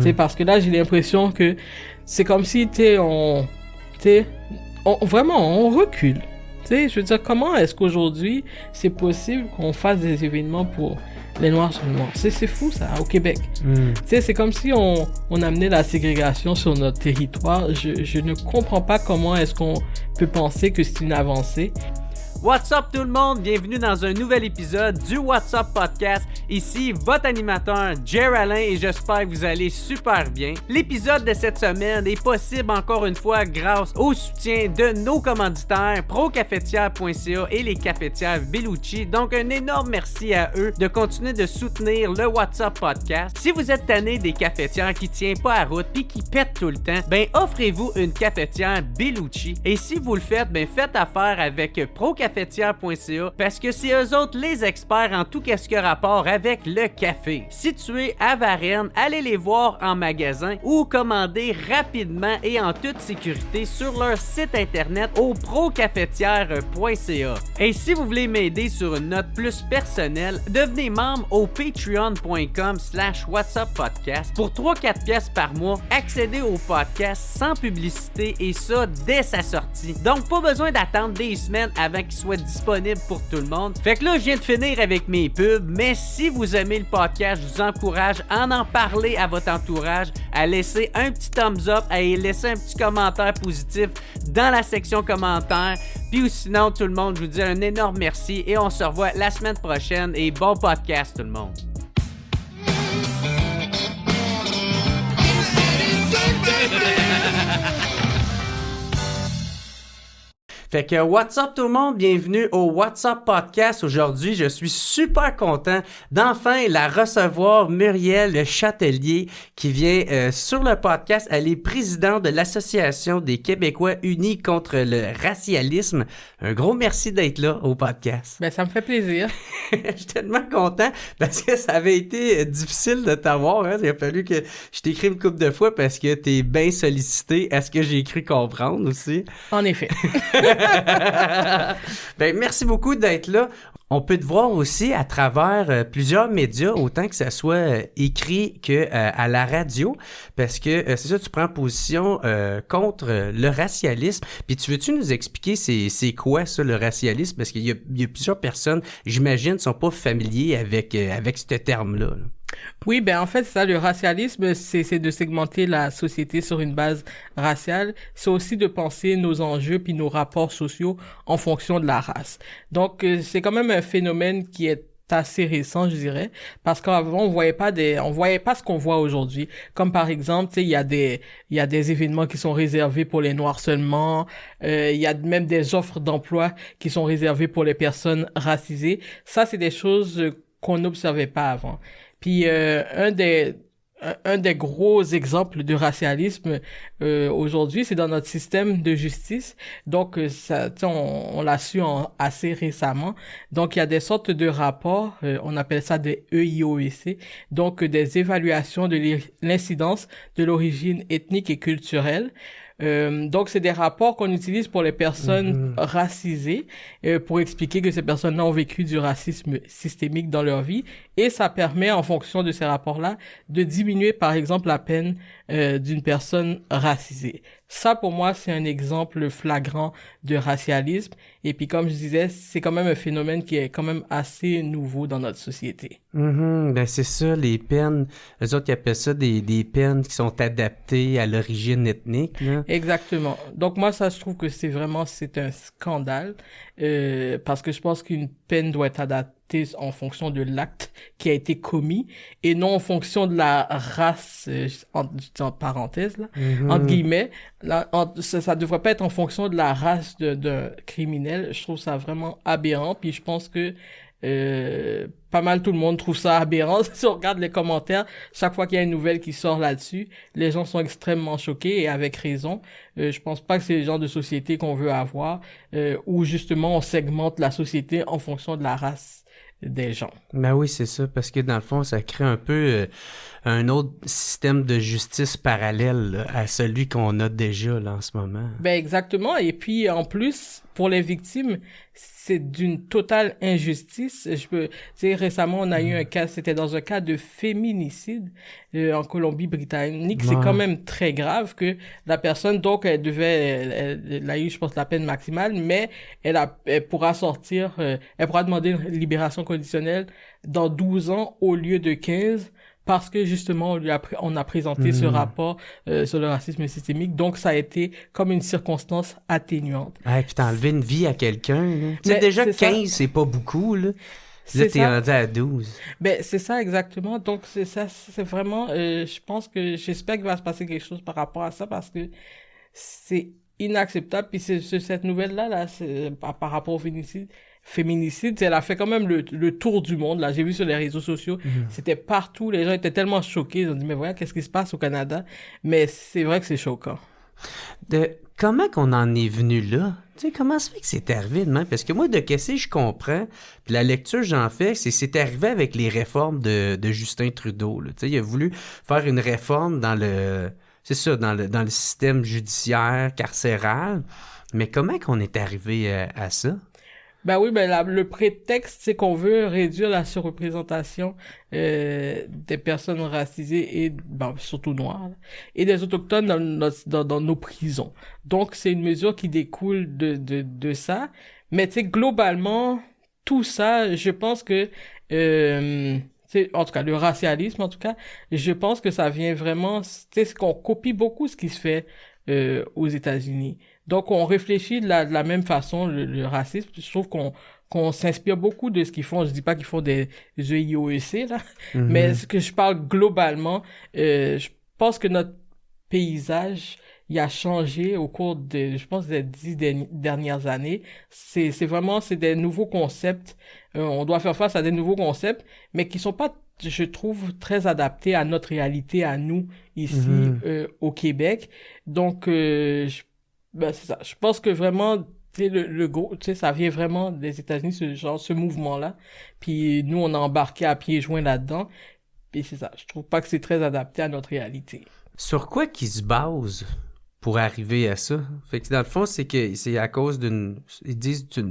C'est parce que là, j'ai l'impression que c'est comme si vraiment, on recule. Je veux dire, comment est-ce qu'aujourd'hui, c'est possible qu'on fasse des événements pour les Noirs sur les Noirs? C'est fou, ça, au Québec. C'est comme si on amenait la ségrégation sur notre territoire. Je ne comprends pas comment est-ce qu'on peut penser que c'est une avancée. What's up tout le monde? Bienvenue dans un nouvel épisode du What's Up Podcast. Ici, votre animateur, Jer Alain, et j'espère que vous allez super bien. L'épisode de cette semaine est possible encore une fois grâce au soutien de nos commanditaires procafetière.ca et les cafetières Bellucci. Donc, un énorme merci à eux de continuer de soutenir le What's Up Podcast. Si vous êtes tanné des cafetières qui tiennent pas à route puis qui pètent tout le temps, ben offrez-vous une cafetière Bellucci. Et si vous le faites, ben faites affaire avec procafetière.ca parce que c'est eux autres les experts en tout ce qui a rapport avec le café. Situés à Varennes, allez les voir en magasin ou commander rapidement et en toute sécurité sur leur site internet au procafetière.ca. Et si vous voulez m'aider sur une note plus personnelle, devenez membre au patreon.com/whatsuppodcast. Pour 3-4 pièces par mois, accédez au podcast sans publicité et ça dès sa sortie. Donc pas besoin d'attendre des semaines avant qu'il soit disponible pour tout le monde. Fait que là, je viens de finir avec mes pubs, mais si vous aimez le podcast, je vous encourage à en parler à votre entourage, à laisser un petit thumbs up, à laisser un petit commentaire positif dans la section commentaires. Puis sinon, tout le monde, je vous dis un énorme merci et on se revoit la semaine prochaine et bon podcast tout le monde. Fait que what's up tout le monde, bienvenue au What's Up Podcast. Aujourd'hui, je suis super content d'enfin la recevoir, Muriel Chatelier, qui vient sur le podcast. Elle est présidente de l'Association des Québécois unis contre le racialisme. Un gros merci d'être là au podcast. Ben, ça me fait plaisir. Je suis tellement content parce que ça avait été difficile de t'avoir. Hein? Il a fallu que je t'écrive une couple de fois parce que t'es bien sollicité à ce que j'ai cru comprendre aussi. En effet. Ben, merci beaucoup d'être là. On peut te voir aussi à travers plusieurs médias, autant que ça soit écrit que à la radio, parce que c'est ça, tu prends position contre le racialisme. Puis tu veux-tu nous expliquer c'est quoi ça, le racialisme? Parce qu'il y a plusieurs personnes, j'imagine, ne sont pas familiers avec ce terme-là. Là. Oui, ben en fait, ça, le racialisme, c'est de segmenter la société sur une base raciale. C'est aussi de penser nos enjeux puis nos rapports sociaux en fonction de la race. Donc, c'est quand même un phénomène qui est assez récent, je dirais, parce qu'avant on voyait pas ce qu'on voit aujourd'hui. Comme par exemple, tu sais, il y a des événements qui sont réservés pour les Noirs seulement. Il y a même des offres d'emploi qui sont réservées pour les personnes racisées. Ça, c'est des choses qu'on n'observait pas avant. Puis un des gros exemples de racialisme aujourd'hui, c'est dans notre système de justice. Donc ça, on l'a su assez récemment. Donc il y a des sortes de rapports, on appelle ça des EIOEC, donc des évaluations de l'incidence de l'origine ethnique et culturelle. Donc c'est des rapports qu'on utilise pour les personnes racisées pour expliquer que ces personnes-là ont vécu du racisme systémique dans leur vie, et ça permet en fonction de ces rapports-là de diminuer par exemple la peine d'une personne racisée. Ça pour moi c'est un exemple flagrant de racialisme, et puis comme je disais, c'est quand même un phénomène qui est quand même assez nouveau dans notre société. Ben c'est ça, les peines, eux autres ils appellent ça des peines qui sont adaptées à l'origine ethnique, là. Exactement. Donc moi ça, je trouve que c'est un scandale, parce que je pense qu'une peine doit être adaptée en fonction de l'acte qui a été commis et non en fonction de la race, en parenthèse là, entre guillemets. Là, ça devrait pas être en fonction de la race d'un criminel. Je trouve ça vraiment aberrant, puis je pense que pas mal tout le monde trouve ça aberrant. Si on regarde les commentaires, chaque fois qu'il y a une nouvelle qui sort là-dessus, les gens sont extrêmement choqués, et avec raison. Je pense pas que c'est le genre de société qu'on veut avoir, où justement on segmente la société en fonction de la race des gens. Ben oui, c'est ça, parce que dans le fond, ça crée un peu un autre système de justice parallèle là, à celui qu'on a déjà là en ce moment. Ben exactement, et puis en plus, pour les victimes, c'est d'une totale injustice. Tu sais, récemment, on a eu un cas, c'était dans un cas de féminicide en Colombie-Britannique. C'est quand même très grave que la personne, donc, elle a eu, je pense, la peine maximale, mais elle pourra sortir, elle pourra demander une libération conditionnelle dans 12 ans au lieu de 15. Parce que justement, on a présenté ce rapport sur le racisme systémique, donc ça a été comme une circonstance atténuante. Ouais, puis t'as enlevé une vie à quelqu'un. Tu sais, déjà 15, c'est pas beaucoup, là. Là, t'es rendu à 12. Ben, c'est ça, exactement. Donc, c'est ça, c'est vraiment, je pense que, j'espère qu'il va se passer quelque chose par rapport à ça, parce que c'est inacceptable. Puis cette nouvelle-là, par rapport au féminicide, elle a fait quand même le tour du monde. Là, j'ai vu sur les réseaux sociaux, c'était partout. Les gens étaient tellement choqués. Ils ont dit, mais voilà, qu'est-ce qui se passe au Canada? Mais c'est vrai que c'est choquant. Comment qu'on en est venu là? Tu sais, comment ça fait que c'est arrivé de même? Parce que moi, de qu'est-ce que je comprends, puis la lecture que j'en fais, c'est arrivé avec les réformes de Justin Trudeau. Là. Tu sais, il a voulu faire une réforme dans le système judiciaire, carcéral. Mais comment qu'on est arrivé à ça? Ben oui, le prétexte, c'est qu'on veut réduire la surreprésentation des personnes racisées et surtout noires, là, et des autochtones dans nos prisons. Donc, c'est une mesure qui découle de ça. Mais tu sais, globalement, tout ça, je pense que en tout cas, le racialisme, en tout cas, je pense que ça vient vraiment, c'est qu'on copie beaucoup ce qui se fait aux États-Unis. Donc, on réfléchit de la même façon, le racisme. Je trouve qu'on s'inspire beaucoup de ce qu'ils font. Je dis pas qu'ils font des EIOEC, là, mais ce que je parle globalement, je pense que notre paysage, il a changé au cours je pense, des 10 dernières années. C'est des nouveaux concepts. On doit faire face à des nouveaux concepts, mais qui sont pas, je trouve, très adaptés à notre réalité, à nous, ici, au Québec. Donc, c'est ça. Je pense que vraiment, tu sais, ça vient vraiment des États-Unis, ce mouvement-là. Puis nous, on a embarqué à pieds joints là-dedans. Puis c'est ça. Je trouve pas que c'est très adapté à notre réalité. Sur quoi qu'ils se basent pour arriver à ça? Fait que dans le fond, c'est à cause d'une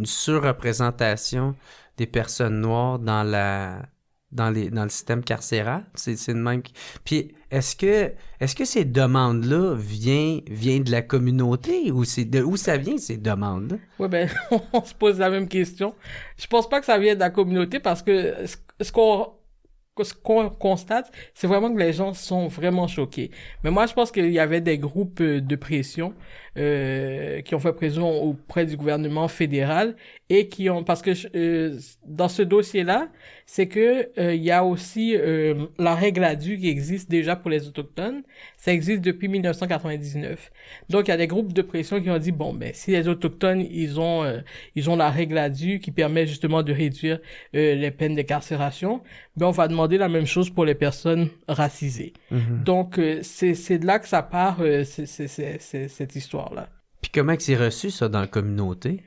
surreprésentation des personnes noires dans le système carcéral. C'est le même. Puis est-ce que ces demandes-là viennent de la communauté ou où ça vient ces demandes-là? Ouais, on se pose la même question. Je pense pas que ça vient de la communauté parce que ce qu'on constate, c'est vraiment que les gens sont vraiment choqués. Mais moi, je pense qu'il y avait des groupes de pression qui ont fait pression auprès du gouvernement fédéral et parce que dans ce dossier-là, c'est que il y a aussi la règle ADU qui existe déjà pour les autochtones. Ça existe depuis 1999. Donc il y a des groupes de pression qui ont dit si les autochtones ils ont la règle ADU qui permet justement de réduire les peines d'incarcération, on va demander la même chose pour les personnes racisées. Donc c'est de là que ça part cette histoire-là. Puis comment que c'est reçu ça dans la communauté?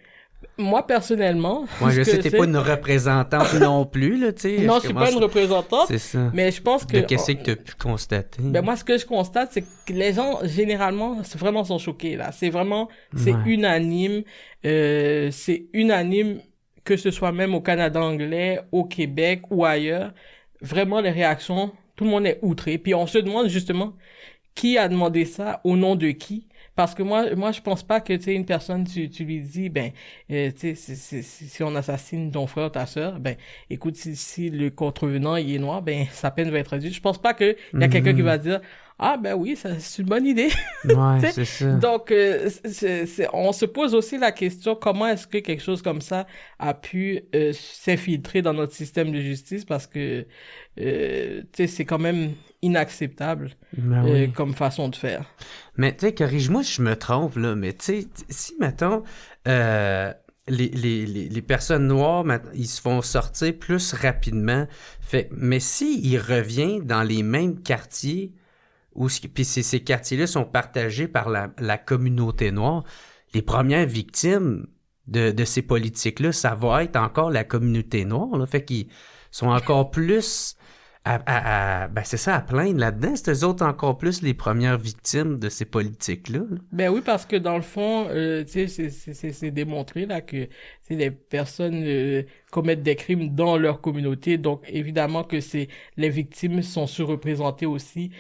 Moi, personnellement... Moi, je sais que t'es pas une représentante non plus, là, tu sais. Non, je suis pas une représentante. C'est ça. Mais je pense que... Qu'est-ce que t'as pu constater? Moi, ce que je constate, c'est que les gens, généralement, vraiment sont choqués, là. C'est vraiment... C'est unanime. C'est unanime, que ce soit même au Canada anglais, au Québec ou ailleurs. Vraiment, les réactions, tout le monde est outré. Puis on se demande, justement, qui a demandé ça, au nom de qui? Parce que moi, je pense pas que, tu sais, une personne, tu lui dis, tu sais, si on assassine ton frère, ta sœur, écoute, si le contrevenant, il est noir, sa peine va être réduite. Je pense pas qu'il y a quelqu'un qui va dire, oui, c'est une bonne idée. Ouais, c'est ça. Donc, on se pose aussi la question, comment est-ce que quelque chose comme ça a pu s'infiltrer dans notre système de justice? Parce que, tu sais, c'est quand même inacceptable comme façon de faire. Mais, tu sais, corrige-moi si je me trompe, là, mais tu sais, si, mettons, les personnes noires, ils se font sortir plus rapidement, mais s'ils reviennent dans les mêmes quartiers, puis ces quartiers-là sont partagés par la communauté noire, les premières victimes de ces politiques-là, ça va être encore la communauté noire, là, fait qu'ils sont encore plus Ben c'est ça, à plaindre là-dedans. C'est eux autres encore plus les premières victimes de ces politiques-là. Là. Ben oui, parce que dans le fond, tu sais, c'est démontré là que les personnes commettent des crimes dans leur communauté. Donc, évidemment que les victimes sont surreprésentées aussi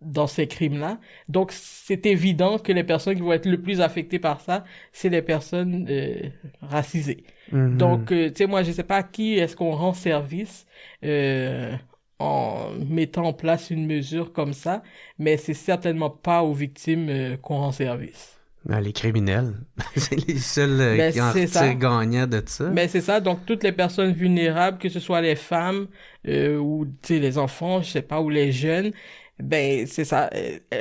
dans ces crimes-là. Donc, c'est évident que les personnes qui vont être le plus affectées par ça, c'est les personnes racisées. Mm-hmm. Donc, tu sais, moi, je sais pas à qui est-ce qu'on rend service en mettant en place une mesure comme ça, mais c'est certainement pas aux victimes qu'on rend service. Ben, les criminels, c'est les seuls Ben, qui en c'est ça. retirent gagnant de ça. Mais c'est ça, donc toutes les personnes vulnérables, que ce soit les femmes ou tu sais, les enfants, je sais pas, ou les jeunes, ben c'est ça.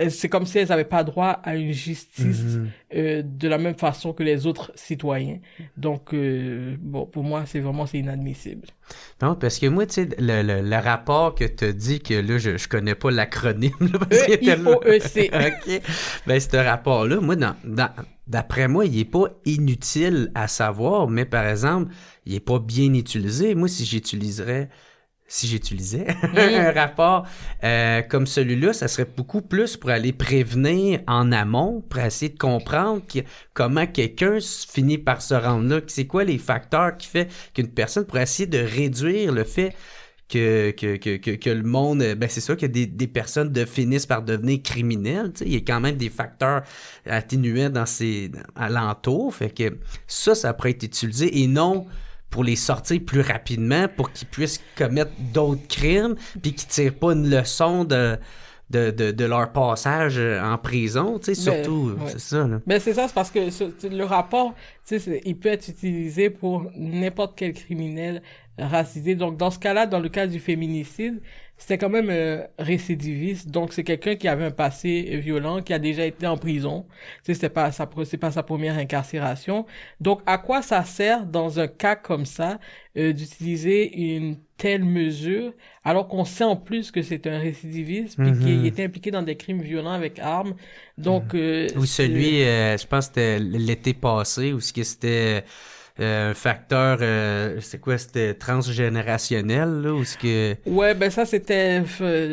C'est comme si elles n'avaient pas droit à une justice de la même façon que les autres citoyens. Donc, bon, pour moi, c'est inadmissible. Non, parce que moi, tu sais, le rapport que tu as dit, que là, je connais pas l'acronyme. Là, parce qu'il était là. EIOEC. OK. Ben, ce rapport-là, moi, d'après moi, il est pas inutile à savoir, mais par exemple, il est pas bien utilisé. Moi, si j'utilisais un rapport comme celui-là, ça serait beaucoup plus pour aller prévenir en amont, pour essayer de comprendre comment quelqu'un finit par se rendre là. C'est quoi les facteurs qui fait qu'une personne, pour essayer de réduire le fait que le monde, ben c'est ça, que des personnes finissent par devenir criminelles. Il y a quand même des facteurs atténuants dans ces alentours. Fait que ça pourrait être utilisé et non pour les sortir plus rapidement, pour qu'ils puissent commettre d'autres crimes, puis qu'ils ne tirent pas une leçon de leur passage en prison, tu sais, surtout, ouais. c'est ça. Là. Mais c'est ça, c'est parce que le rapport, tu sais, il peut être utilisé pour n'importe quel criminel racisé. Donc, dans ce cas-là, dans le cas du féminicide, c'était quand même récidiviste. Donc, c'est quelqu'un qui avait un passé violent, qui a déjà été en prison. Tu sais, c'est pas sa première incarcération. Donc, à quoi ça sert, dans un cas comme ça, d'utiliser une telle mesure, alors qu'on sait en plus que c'est un récidiviste, puis qu'il était impliqué dans des crimes violents avec armes. Donc, oui, celui, je pense que c'était l'été passé, où c'était un facteur, c'est quoi, c'était transgénérationnel, là, ou ce que... Ouais, ben ça, c'était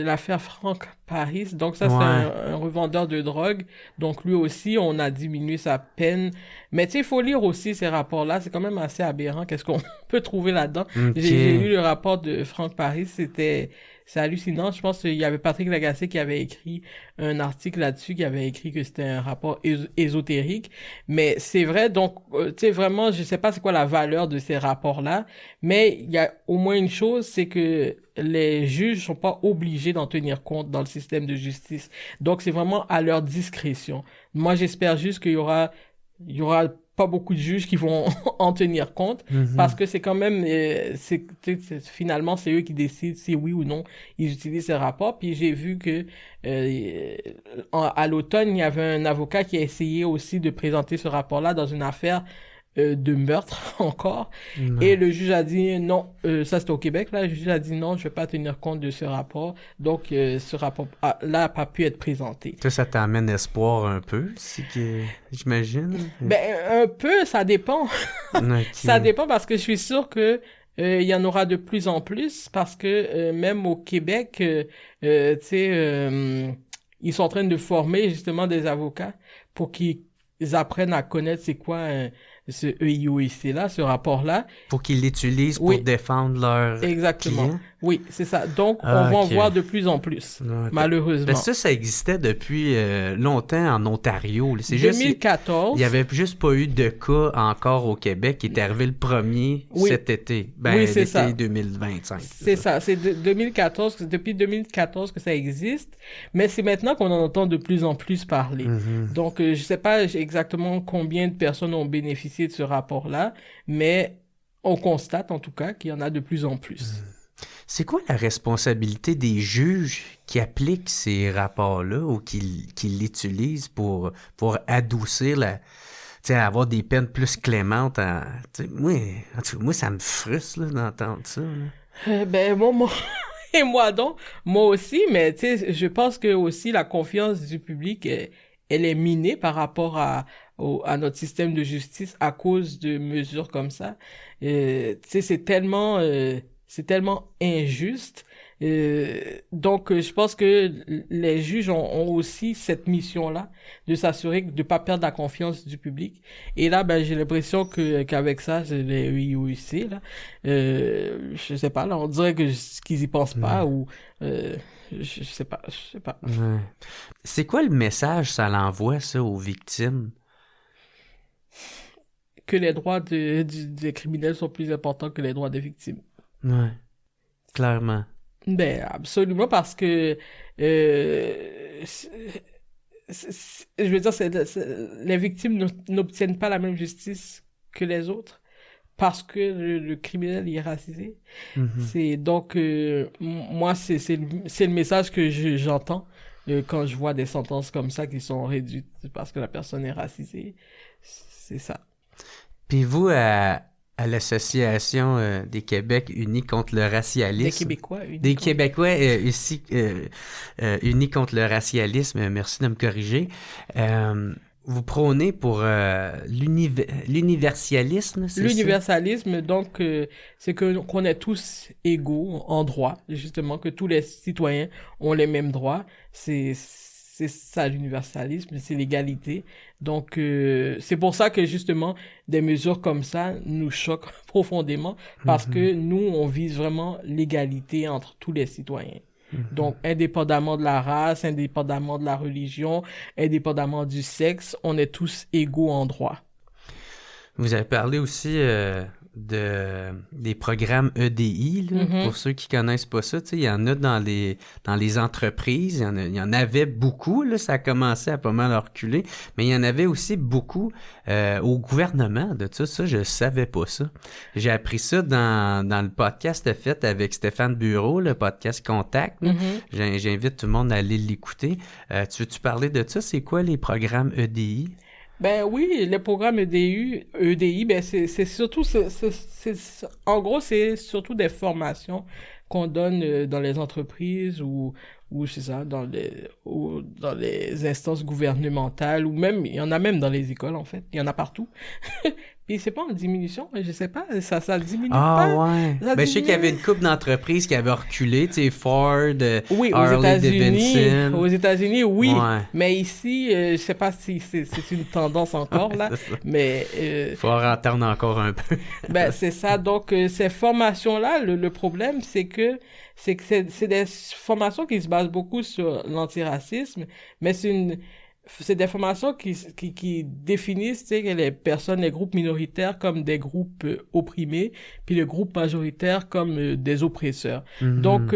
l'affaire Franck Paris. Donc ça, c'est un revendeur de drogue. Donc lui aussi, on a diminué sa peine. Mais tu sais, il faut lire aussi ces rapports-là. C'est quand même assez aberrant. Qu'est-ce qu'on peut trouver là-dedans? Okay. J'ai lu le rapport de Franck Paris. C'est hallucinant. Je pense qu'il y avait Patrick Lagacé qui avait écrit un article là-dessus, qui avait écrit que c'était un rapport ésotérique. Mais c'est vrai, donc, tu sais, vraiment, je sais pas c'est quoi la valeur de ces rapports-là, mais il y a au moins une chose, c'est que les juges sont pas obligés d'en tenir compte dans le système de justice. Donc, c'est vraiment à leur discrétion. Moi, j'espère juste qu'il y aura pas beaucoup de juges qui vont en tenir compte, parce que c'est quand même, finalement, c'est eux qui décident si oui ou non ils utilisent ces rapports. Puis j'ai vu que à l'automne, il y avait un avocat qui a essayé aussi de présenter ce rapport-là dans une affaire de meurtre encore. Et le juge a dit non, ça c'était au Québec, là, le juge a dit non, je vais pas tenir compte de ce rapport. Donc, ce rapport-là n'a pas pu être présenté. Ça t'amène espoir un peu, c'est que, j'imagine? Ben, un peu, ça dépend. Okay. Ça dépend parce que je suis sûr que il y en aura de plus en plus parce que même au Québec, tu sais, ils sont en train de former justement des avocats pour qu'ils apprennent à connaître c'est quoi ce EIOIC-là, ce rapport-là. Pour qu'ils l'utilisent pour défendre leur Exactement. client. Oui, c'est ça. Donc, on va en voir de plus en plus, malheureusement. Ben ça existait depuis longtemps en Ontario. C'est 2014. Juste, il n'y avait juste pas eu de cas encore au Québec qui est arrivé le premier cet été. Ben, oui, c'est l'été ça. 2025. C'est ça. C'est 2014, depuis 2014 que ça existe. Mais c'est maintenant qu'on en entend de plus en plus parler. Donc, je sais pas exactement combien de personnes ont bénéficié de ce rapport-là, mais on constate en tout cas qu'il y en a de plus en plus. C'est quoi la responsabilité des juges qui appliquent ces rapports-là ou qui l'utilisent pour adoucir avoir des peines plus clémentes? Moi, ça me frustre là, d'entendre ça. Ben, et moi donc, moi aussi, mais tu sais, je pense que aussi la confiance du public, elle est minée par rapport à notre système de justice à cause de mesures comme ça. Tu sais, c'est tellement injuste. Donc, je pense que les juges ont aussi cette mission-là de s'assurer de ne pas perdre la confiance du public. Et là, ben, j'ai l'impression qu'avec ça, les UIC, là, je sais pas, là, on dirait qu'ils y pensent pas ou je sais pas. Ouais. C'est quoi le message ça l'envoie, ça, aux victimes? Que les droits des criminels sont plus importants que les droits des victimes. Ouais, clairement. Ben, absolument, parce que je veux dire, les victimes n'obtiennent pas la même justice que les autres parce que le criminel est racisé. Mhm. C'est donc moi c'est le message que j'entends quand je vois des sentences comme ça qui sont réduites parce que la personne est racisée. C'est ça. Puis vous, à l'Association des Québec unis contre le racialisme... Des Québécois ici unis contre le racialisme, merci de me corriger. Vous prônez pour l'universalisme, c'est l'universalisme, donc, c'est qu'on est tous égaux en droit, justement, que tous les citoyens ont les mêmes droits. C'est ça l'universalisme, c'est l'égalité. Donc, c'est pour ça que, justement, des mesures comme ça nous choquent profondément, parce que nous, on vise vraiment l'égalité entre tous les citoyens. Donc, indépendamment de la race, indépendamment de la religion, indépendamment du sexe, on est tous égaux en droit. Vous avez parlé aussi des programmes EDI, là, pour ceux qui connaissent pas ça. Il y en a dans les entreprises, il y en avait beaucoup, là, ça a commencé à pas mal reculer, mais il y en avait aussi beaucoup au gouvernement de ça, je savais pas ça. J'ai appris ça dans le podcast fait avec Stéphane Bureau, le podcast Contact. J'invite tout le monde à aller l'écouter. Tu veux-tu parler de ça? C'est quoi les programmes EDI? Ben oui, les programmes EDI, ben c'est surtout, en gros, c'est surtout des formations qu'on donne dans les entreprises ou c'est ça, dans les instances gouvernementales, ou même, il y en a même dans les écoles, en fait. Il y en a partout. Puis c'est pas en diminution, je sais pas, ça diminue pas. Ah ouais. Ben, je sais qu'il y avait une couple d'entreprises qui avaient reculé, tu sais, Ford, oui, Harley Davidson. Aux États-Unis, oui. Ouais. Mais ici, je sais pas si c'est une tendance encore, là. Mais, faut en entendre encore un peu. Ben, c'est ça. Donc, ces formations-là, le problème, c'est que c'est des formations qui se basent beaucoup sur l'antiracisme, mais c'est des formations qui définissent, tu sais, les personnes, les groupes minoritaires comme des groupes opprimés, puis les groupes majoritaires comme des oppresseurs. Donc,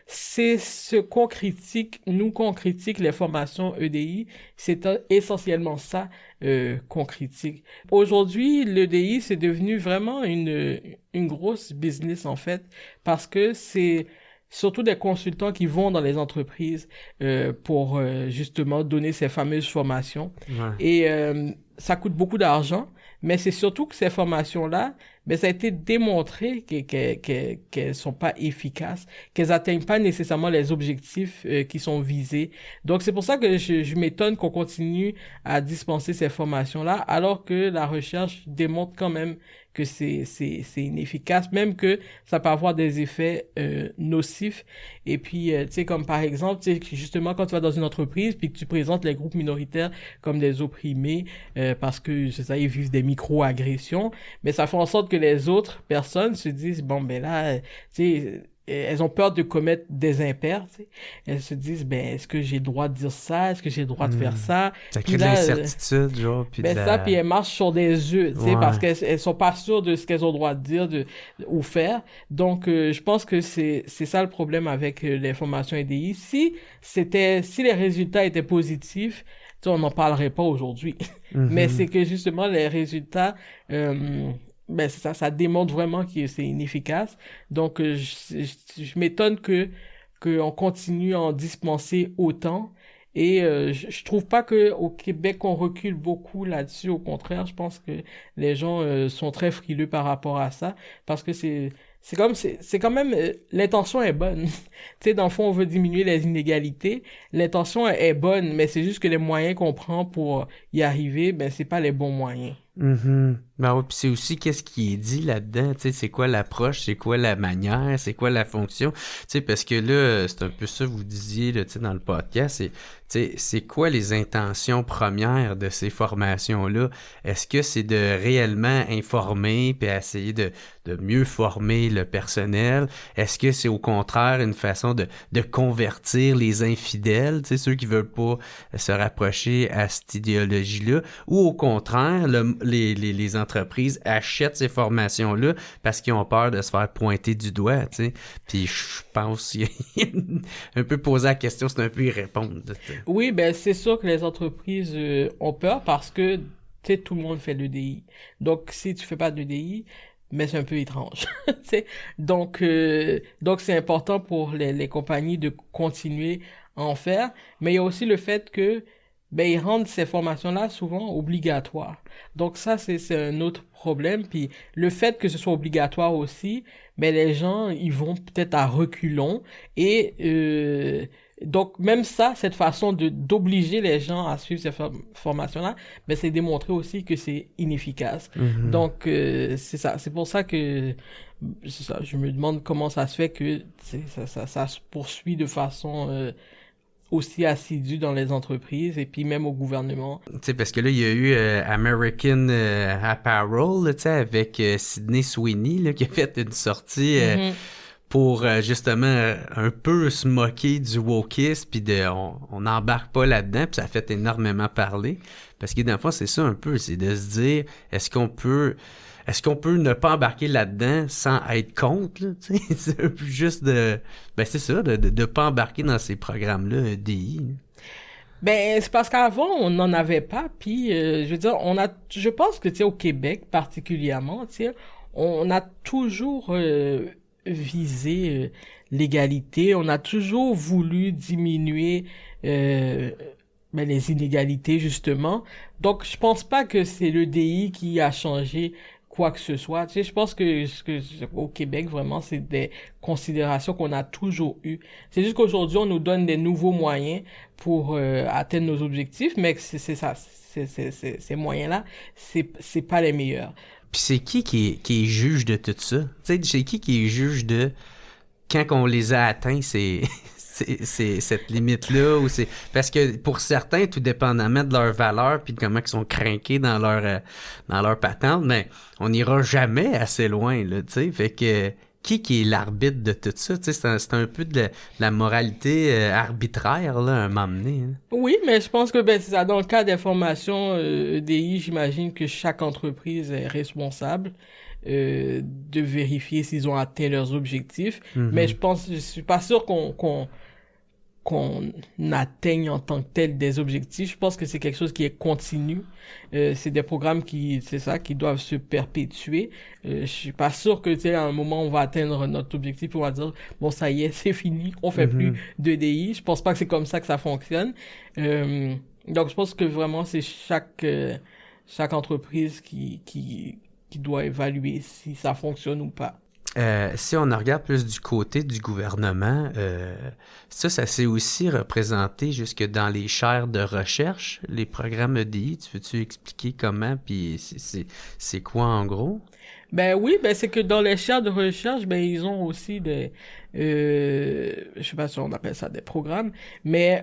c'est ce qu'on critique, nous qu'on critique les formations EDI, c'est essentiellement ça qu'on critique. Aujourd'hui, l'EDI, c'est devenu vraiment une grosse business, en fait, parce que c'est surtout des consultants qui vont dans les entreprises pour justement donner ces fameuses formations. Ouais. Et ça coûte beaucoup d'argent, mais c'est surtout que ces formations-là, ben, ça a été démontré qu'elles sont pas efficaces, qu'elles atteignent pas nécessairement les objectifs qui sont visés. Donc, c'est pour ça que je m'étonne qu'on continue à dispenser ces formations-là, alors que la recherche démontre quand même que c'est inefficace, même que ça peut avoir des effets nocifs. Et puis, tu sais, comme par exemple, tu sais, justement, quand tu vas dans une entreprise puis que tu présentes les groupes minoritaires comme des opprimés parce que, c'est ça, ils vivent des micro-agressions, mais ça fait en sorte que les autres personnes se disent, bon, ben là, tu sais, elles ont peur de commettre des impairs, tu sais. Elles se disent, ben, est-ce que j'ai le droit de dire ça? Est-ce que j'ai le droit de faire ça? Ça crée de l'incertitude, genre. Puis ben ça, puis elles marchent sur des œufs, tu sais, parce qu'elles sont pas sûres de ce qu'elles ont le droit de dire ou faire. Donc, je pense que c'est ça le problème avec les formations EDI. Si les résultats étaient positifs, tu sais, on n'en parlerait pas aujourd'hui. Mais c'est que, justement, les résultats, ben c'est ça démontre vraiment que c'est inefficace. Donc je m'étonne qu'on continue à en dispenser autant. Et je trouve pas que au Québec on recule beaucoup là-dessus. Au contraire, je pense que les gens sont très frileux par rapport à ça, parce que c'est quand même l'intention est bonne. Tu sais, dans le fond, on veut diminuer les inégalités. L'intention est bonne, mais c'est juste que les moyens qu'on prend pour y arriver, ben c'est pas les bons moyens. Mhm. Ben oui, puis c'est aussi qu'est-ce qui est dit là-dedans, tu sais, c'est quoi l'approche, c'est quoi la manière, c'est quoi la fonction, tu sais, parce que là, c'est un peu ça que vous disiez, là, tu sais, dans le podcast, tu sais, c'est quoi les intentions premières de ces formations-là? Est-ce que c'est de réellement informer puis essayer de mieux former le personnel? Est-ce que c'est au contraire une façon de convertir les infidèles, tu sais, ceux qui veulent pas se rapprocher à cette idéologie-là? Ou au contraire, les entreprises achètent ces formations-là parce qu'ils ont peur de se faire pointer du doigt, tu sais. Puis je pense qu'il y a un peu poser la question, c'est un peu y répondre. T'sais. Oui, ben c'est sûr que les entreprises ont peur parce que tu sais, tout le monde fait l'EDI. Donc si tu fais pas d'EDI, mais c'est un peu étrange. Tu sais. Donc c'est important pour les compagnies de continuer à en faire. Mais il y a aussi le fait que ben ils rendent ces formations-là souvent obligatoires. Donc ça c'est un autre problème. Puis le fait que ce soit obligatoire aussi, ben les gens ils vont peut-être à reculons et donc même ça, cette façon de d'obliger les gens à suivre ces formations-là, ben c'est démontrer aussi que c'est inefficace. Mhm. Donc c'est ça, c'est pour ça que c'est ça, je me demande comment ça se fait que ça se poursuit de façon aussi assidue dans les entreprises et puis même au gouvernement. Tu sais, parce que là, il y a eu American Apparel, là, tu sais, avec Sydney Sweeney, là, qui a fait une sortie Mhm. pour justement un peu se moquer du wokisme, puis on n'embarque pas là-dedans, puis ça a fait énormément parler. Parce que dans le fond, c'est ça un peu, c'est de se dire, est-ce qu'on peut ne pas embarquer là-dedans sans être contre, là, tu sais? C'est un peu juste ben c'est ça, de pas embarquer dans ces programmes-là, DI. Ben, c'est parce qu'avant, on n'en avait pas, puis je veux dire, je pense que, tu sais, au Québec particulièrement, tu sais, on a toujours visé l'égalité, on a toujours voulu diminuer euh, ben, les inégalités, justement. Donc, je pense pas que c'est le DI qui a changé quoi que ce soit. Tu sais, je pense que au Québec, vraiment, c'est des considérations qu'on a toujours eues. C'est juste qu'aujourd'hui, on nous donne des nouveaux moyens pour atteindre nos objectifs, mais c'est ça, ces moyens-là, c'est pas les meilleurs. Puis c'est qui est juge de tout ça? Tu sais, c'est qui est juge de quand on les a atteints, c'est cette limite-là, ou c'est parce que pour certains, tout dépendamment de leur valeur puis de comment ils sont craqués dans leur patente, mais on n'ira jamais assez loin, là, tu sais. Fait que qui est l'arbitre de tout ça? Tu sais, c'est un peu de la moralité arbitraire, là, à un moment donné. Hein. Oui, mais je pense que ben, c'est ça. Dans le cas des formations EDI, j'imagine que chaque entreprise est responsable de vérifier s'ils ont atteint leurs objectifs. Mais Mhm. je suis pas sûr qu'on atteigne en tant que tel des objectifs. Je pense que c'est quelque chose qui est continu. C'est des programmes c'est ça, qui doivent se perpétuer. Je suis pas sûr que, tu sais, à un moment, on va atteindre notre objectif, on va dire, bon, ça y est, c'est fini, on fait plus Mhm. de DI. Je pense pas que c'est comme ça que ça fonctionne. Donc, je pense que vraiment, c'est chaque entreprise qui doit évaluer si ça fonctionne ou pas. Si on en regarde plus du côté du gouvernement, ça s'est aussi représenté jusque dans les chaires de recherche, les programmes EDI. Tu veux-tu expliquer comment, puis c'est quoi en gros? Ben oui, ben c'est que dans les chaires de recherche, ben ils ont aussi je sais pas si on appelle ça des programmes, mais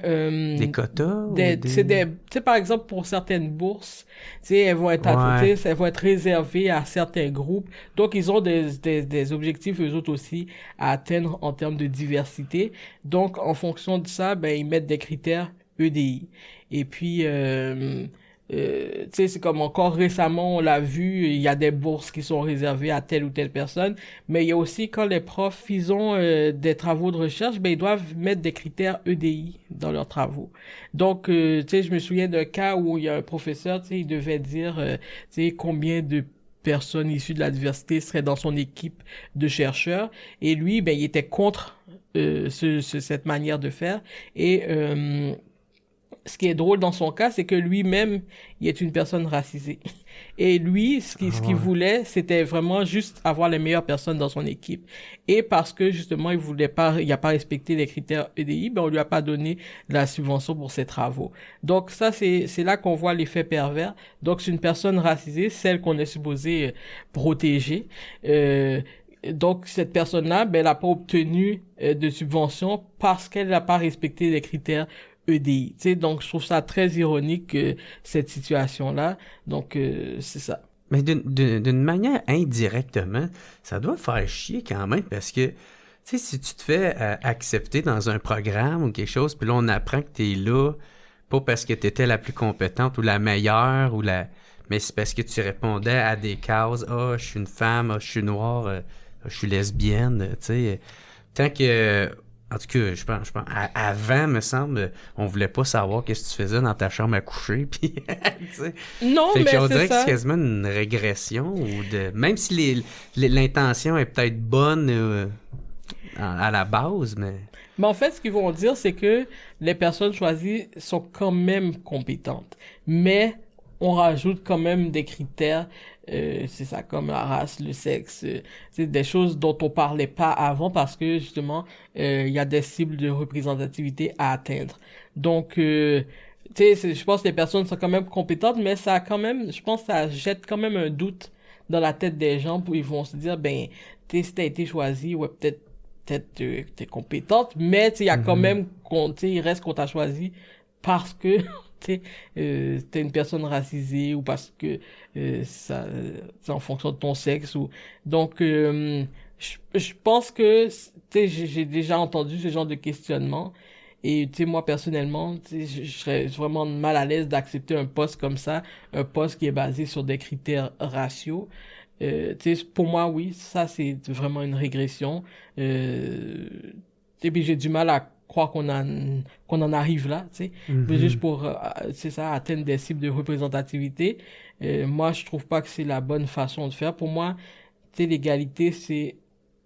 Des quotas ou des... tu sais par exemple pour certaines bourses, tu sais Ouais. elles vont être réservées à certains groupes, donc ils ont des objectifs eux autres aussi à atteindre en termes de diversité, donc en fonction de ça, ben ils mettent des critères EDI. Et puis tu sais, c'est comme encore récemment, on l'a vu, il y a des bourses qui sont réservées à telle ou telle personne, mais il y a aussi quand les profs, ils ont des travaux de recherche, ben ils doivent mettre des critères EDI dans leurs travaux. Donc, tu sais, je me souviens d'un cas où il y a un professeur, tu sais, il devait dire, tu sais, combien de personnes issues de la diversité seraient dans son équipe de chercheurs, et lui, ben, il était contre cette manière de faire, et ce qui est drôle dans son cas, c'est que lui-même, il est une personne racisée. Et lui, ce qu'il voulait, c'était vraiment juste avoir les meilleures personnes dans son équipe. Et parce que justement, il a pas respecté les critères EDI, ben on lui a pas donné la subvention pour ses travaux. Donc ça, c'est là qu'on voit l'effet pervers. Donc c'est une personne racisée, celle qu'on est supposé protéger. Donc cette personne-là, ben elle n'a pas obtenu de subvention parce qu'elle n'a pas respecté les critères EDI. Tu sais, donc je trouve ça très ironique cette situation-là. Donc c'est ça. Mais d'une manière indirectement, ça doit faire chier quand même parce que, tu sais, si tu te fais accepter dans un programme ou quelque chose, puis là on apprend que t'es là, pas parce que t'étais la plus compétente ou la meilleure ou mais c'est parce que tu répondais à des cases. Ah, je suis une femme, ah, je suis noire, je suis lesbienne, tu sais. Tant que, en tout cas, je pense, avant, me semble, on voulait pas savoir qu'est-ce que tu faisais dans ta chambre à coucher, puis, tu sais. Non, fait mais on c'est dirait que ça. c'est quasiment une régression même si l'intention est peut-être bonne à la base, mais. Mais en fait, ce qu'ils vont dire, c'est que les personnes choisies sont quand même compétentes. Mais on rajoute quand même des critères, c'est ça, comme la race, le sexe, c'est des choses dont on parlait pas avant parce que justement, il y a des cibles de représentativité à atteindre. Donc, tu sais, je pense que les personnes sont quand même compétentes, mais ça a quand même, je pense que ça jette quand même un doute dans la tête des gens où ils vont se dire, ben, tu sais, si t'as été choisi, ouais, peut-être t'es compétente, mais tu sais, il y a quand même, tu sais, il reste qu'on t'a choisi parce que tu sais, t'es une personne racisée ou parce que c'est en fonction de ton sexe ou donc je pense que tu sais j'ai déjà entendu ce genre de questionnement et tu sais moi personnellement tu sais je serais vraiment mal à l'aise d'accepter un poste comme ça, un poste qui est basé sur des critères raciaux. Tu sais, pour moi, oui, ça, c'est vraiment une régression. Et puis, j'ai du mal à croire qu'on en arrive là, tu sais. Mais juste pour, c'est ça, atteindre des cibles de représentativité. Moi, je trouve pas que c'est la bonne façon de faire. Pour moi, tu sais, l'égalité, c'est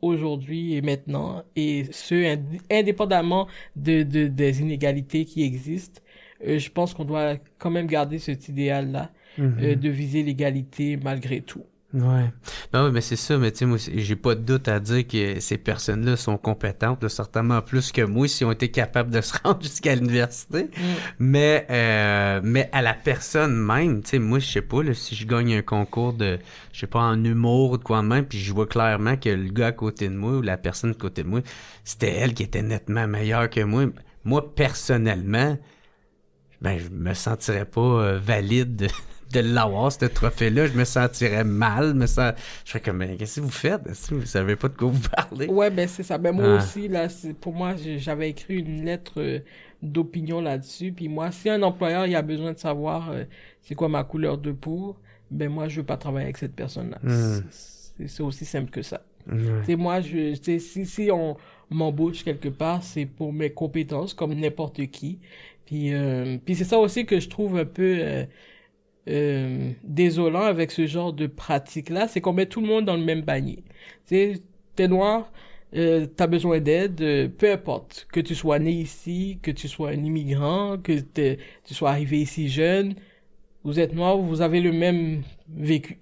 aujourd'hui et maintenant, et ce, indépendamment des inégalités qui existent. Je pense qu'on doit quand même garder cet idéal-là, de viser l'égalité malgré tout. Ouais. Non, mais c'est ça, mais tu sais, moi, j'ai pas de doute à dire que ces personnes-là sont compétentes, là, certainement plus que moi, s'ils ont été capables de se rendre jusqu'à l'université. Mais à la personne même, tu sais, moi, je sais pas, là, si je gagne un concours de, je sais pas, en humour ou de quoi de même, puis je vois clairement que le gars à côté de moi ou la personne à côté de moi, c'était elle qui était nettement meilleure que moi. Moi, personnellement, ben, je me sentirais pas valide de l'avoir, ce trophée-là. Je me sentirais mal. Je serais comme, mais qu'est-ce que vous faites? Est-ce que vous savez pas de quoi vous parlez? Ouais, ben c'est ça. Ben moi aussi, là, pour moi, j'avais écrit une lettre d'opinion là-dessus. Puis moi, si un employeur il a besoin de savoir c'est quoi ma couleur de peau, ben moi, je veux pas travailler avec cette personne-là. C'est aussi simple que ça. C'est moi, si on m'embauche quelque part, c'est pour mes compétences, comme n'importe qui. Puis c'est ça aussi que je trouve un peu désolant avec ce genre de pratique-là, c'est qu'on met tout le monde dans le même panier. Tu sais, t'es noir, t'as besoin d'aide, peu importe, que tu sois né ici, que tu sois un immigrant, que tu sois arrivé ici jeune, vous êtes noir, vous avez le même vécu.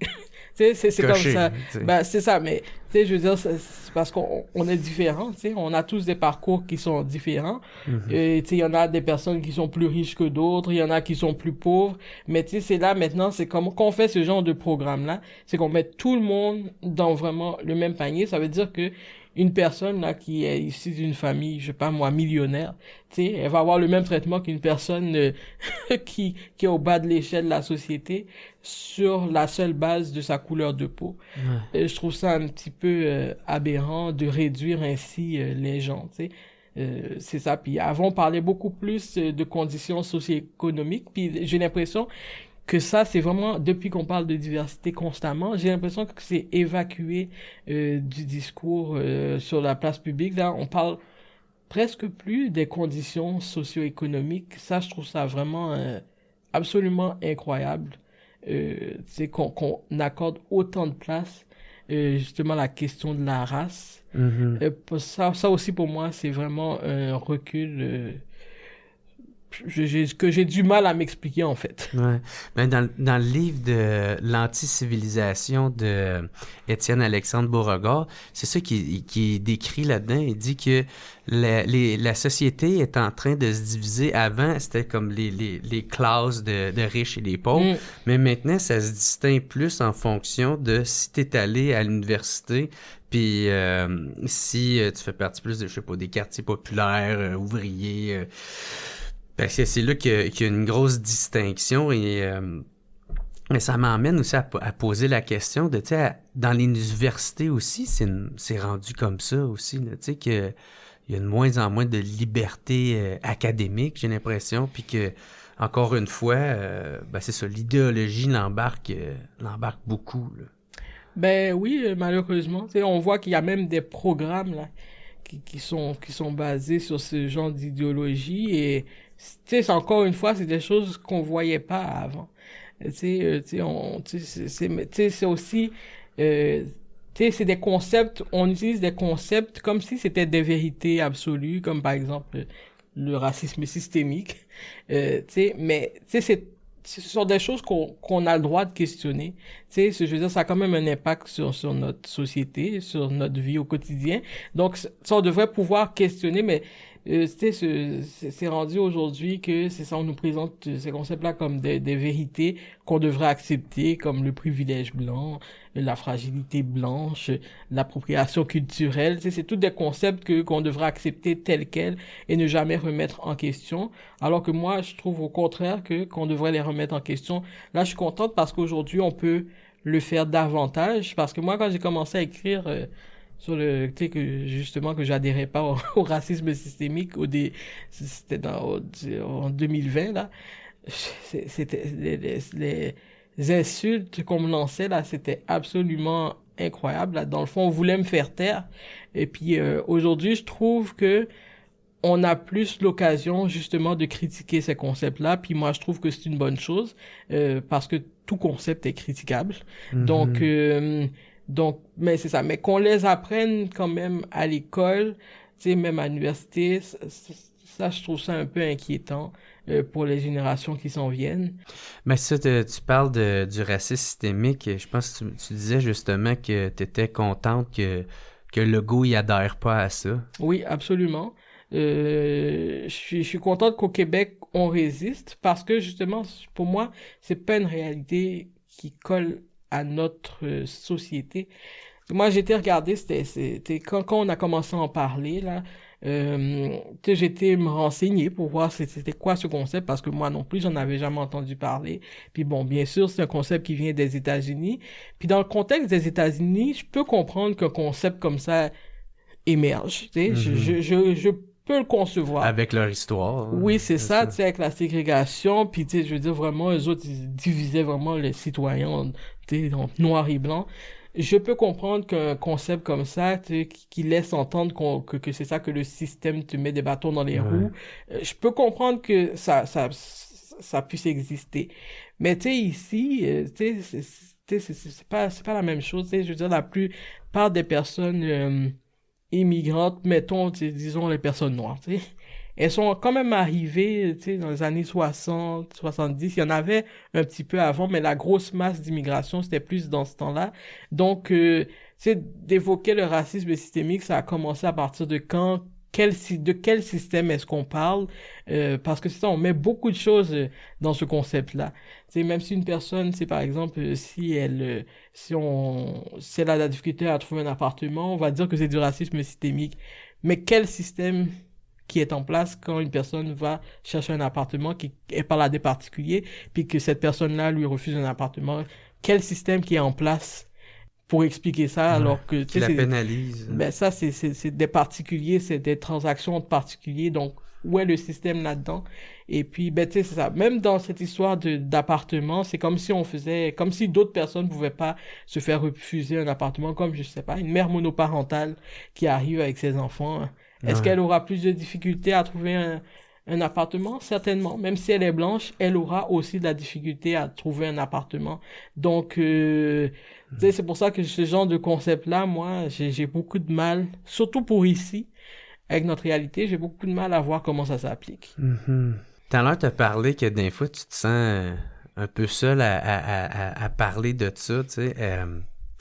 Tu sais, c'est comme ça. Ben, c'est ça, mais, tu sais, je veux dire, c'est parce qu'on est différents, tu sais, on a tous des parcours qui sont différents. Et, tu sais, il y en a des personnes qui sont plus riches que d'autres, il y en a qui sont plus pauvres. Mais, tu sais, c'est là, maintenant, c'est comme, quand on fait ce genre de programme-là, c'est qu'on met tout le monde dans vraiment le même panier. Ça veut dire que une personne, là, qui est issue d'une famille, je sais pas moi, millionnaire, tu sais, elle va avoir le même traitement qu'une personne qui est au bas de l'échelle de la société sur la seule base de sa couleur de peau. Et je trouve ça un petit peu aberrant de réduire ainsi les gens, tu sais. C'est ça. Puis avant, on parlait beaucoup plus de conditions socio-économiques. Puis j'ai l'impression que ça, c'est vraiment, depuis qu'on parle de diversité constamment, j'ai l'impression que c'est évacué du discours sur la place publique. Là, on parle presque plus des conditions socio-économiques. Ça, je trouve ça vraiment absolument incroyable. C'est qu'on accorde autant de place justement à la question de la race. Ça aussi pour moi c'est vraiment un recul que j'ai du mal à m'expliquer, en fait. Ouais. Ben, dans le livre de l'anti-civilisation de Étienne-Alexandre Beauregard, c'est ça qui est décrit là-dedans. Il dit que la société est en train de se diviser. Avant, c'était comme les classes de riches et des pauvres, mais maintenant, ça se distingue plus en fonction de si tu es allé à l'université, puis si tu fais partie plus de, je sais pas, des quartiers populaires, ouvriers... Parce que c'est là qu'il y a une grosse distinction mais ça m'emmène aussi à poser la question de, tu sais, dans les universités aussi, c'est rendu comme ça aussi, tu sais, qu'il y a de moins en moins de liberté académique, j'ai l'impression, puis que, encore une fois, c'est ça, l'idéologie l'embarque beaucoup, là. Ben oui, malheureusement, tu sais, on voit qu'il y a même des programmes, là, qui sont basés sur ce genre d'idéologie et tu sais, encore une fois, c'est des choses qu'on voyait pas avant. Tu sais, c'est aussi, tu sais, c'est des concepts, on utilise des concepts comme si c'était des vérités absolues, comme par exemple le racisme systémique. Tu sais, mais tu sais, ce sont des choses qu'on a le droit de questionner. Tu sais, je veux dire, ça a quand même un impact sur notre société, sur notre vie au quotidien. Donc, ça, on devrait pouvoir questionner, mais tu sais, c'est rendu aujourd'hui que c'est ça, on nous présente ces concepts-là comme des vérités qu'on devrait accepter, comme le privilège blanc, la fragilité blanche, l'appropriation culturelle. Tu sais, c'est tous des concepts qu'on devrait accepter tels quels et ne jamais remettre en question. Alors que moi, je trouve au contraire qu'on devrait les remettre en question. Là, je suis contente parce qu'aujourd'hui, on peut le faire davantage. Parce que moi, quand j'ai commencé à écrire sur le, tu sais, que j'adhérais pas au racisme systémique, c'était en 2020, là, c'était les insultes qu'on me lançait, là, c'était absolument incroyable, là. Dans le fond, on voulait me faire taire. Et puis, aujourd'hui, je trouve que on a plus l'occasion, justement, de critiquer ces concepts-là. Puis moi, je trouve que c'est une bonne chose, parce que tout concept est critiquable. Donc, mais c'est ça. Mais qu'on les apprenne quand même à l'école, tu sais, même à l'université, ça, je trouve ça un peu inquiétant pour les générations qui s'en viennent. Mais ça, tu parles du racisme systémique. Je pense que tu disais justement que tu étais contente que Legault y adhère pas à ça. Oui, absolument. Je suis contente qu'au Québec, on résiste parce que justement, pour moi, c'est pas une réalité qui colle à notre société. Moi, j'ai été regarder, c'était quand on a commencé à en parler, là, j'ai été me renseigner pour voir c'était quoi ce concept, parce que moi non plus, j'en avais jamais entendu parler. Puis bon, bien sûr, c'est un concept qui vient des États-Unis. Puis dans le contexte des États-Unis, je peux comprendre qu'un concept comme ça émerge. Tu sais, je peux le concevoir. Avec leur histoire. Oui, c'est ça, tu sais, avec la ségrégation, puis tu sais, je veux dire, vraiment, eux autres, ils divisaient vraiment les citoyens, tu sais, donc noir et blanc. Je peux comprendre qu'un concept comme ça, tu sais, qui laisse entendre que c'est ça, que le système te met des bâtons dans les roues, je peux comprendre que ça puisse exister. Mais tu sais, ici, tu sais, c'est pas la même chose, tu sais, je veux dire, la plupart des personnes immigrantes, mettons, disons les personnes noires, tu sais, elles sont quand même arrivées, tu sais, dans les années 60, 70. Il y en avait un petit peu avant, mais la grosse masse d'immigration, c'était plus dans ce temps-là. Donc, tu sais, d'évoquer le racisme systémique, ça a commencé à partir de quand, de quel système est-ce qu'on parle? Parce que c'est ça, on met beaucoup de choses dans ce concept-là. Tu sais, même si une personne, c'est par exemple, si elle a de la difficulté à trouver un appartement, on va dire que c'est du racisme systémique. Mais quel système qui est en place quand une personne va chercher un appartement qui est par là des particuliers, puis que cette personne-là lui refuse un appartement, quel système qui est en place pour expliquer ça, alors que... Qui la pénalise. Ben ça, c'est des particuliers, c'est des transactions de particuliers, donc où est le système là-dedans? Et puis, ben tu sais, c'est ça. Même dans cette histoire d'appartement, c'est comme si d'autres personnes pouvaient pas se faire refuser un appartement, comme, je sais pas, une mère monoparentale qui arrive avec ses enfants. Est-ce qu'elle aura plus de difficultés à trouver un appartement? Certainement. Même si elle est blanche, elle aura aussi de la difficulté à trouver un appartement. Donc, tu sais, c'est pour ça que ce genre de concept-là, moi, j'ai beaucoup de mal, surtout pour ici, avec notre réalité, j'ai beaucoup de mal à voir comment ça s'applique. Tout à l'heure, tu as parlé que des fois, tu te sens un peu seul à parler de ça, tu sais.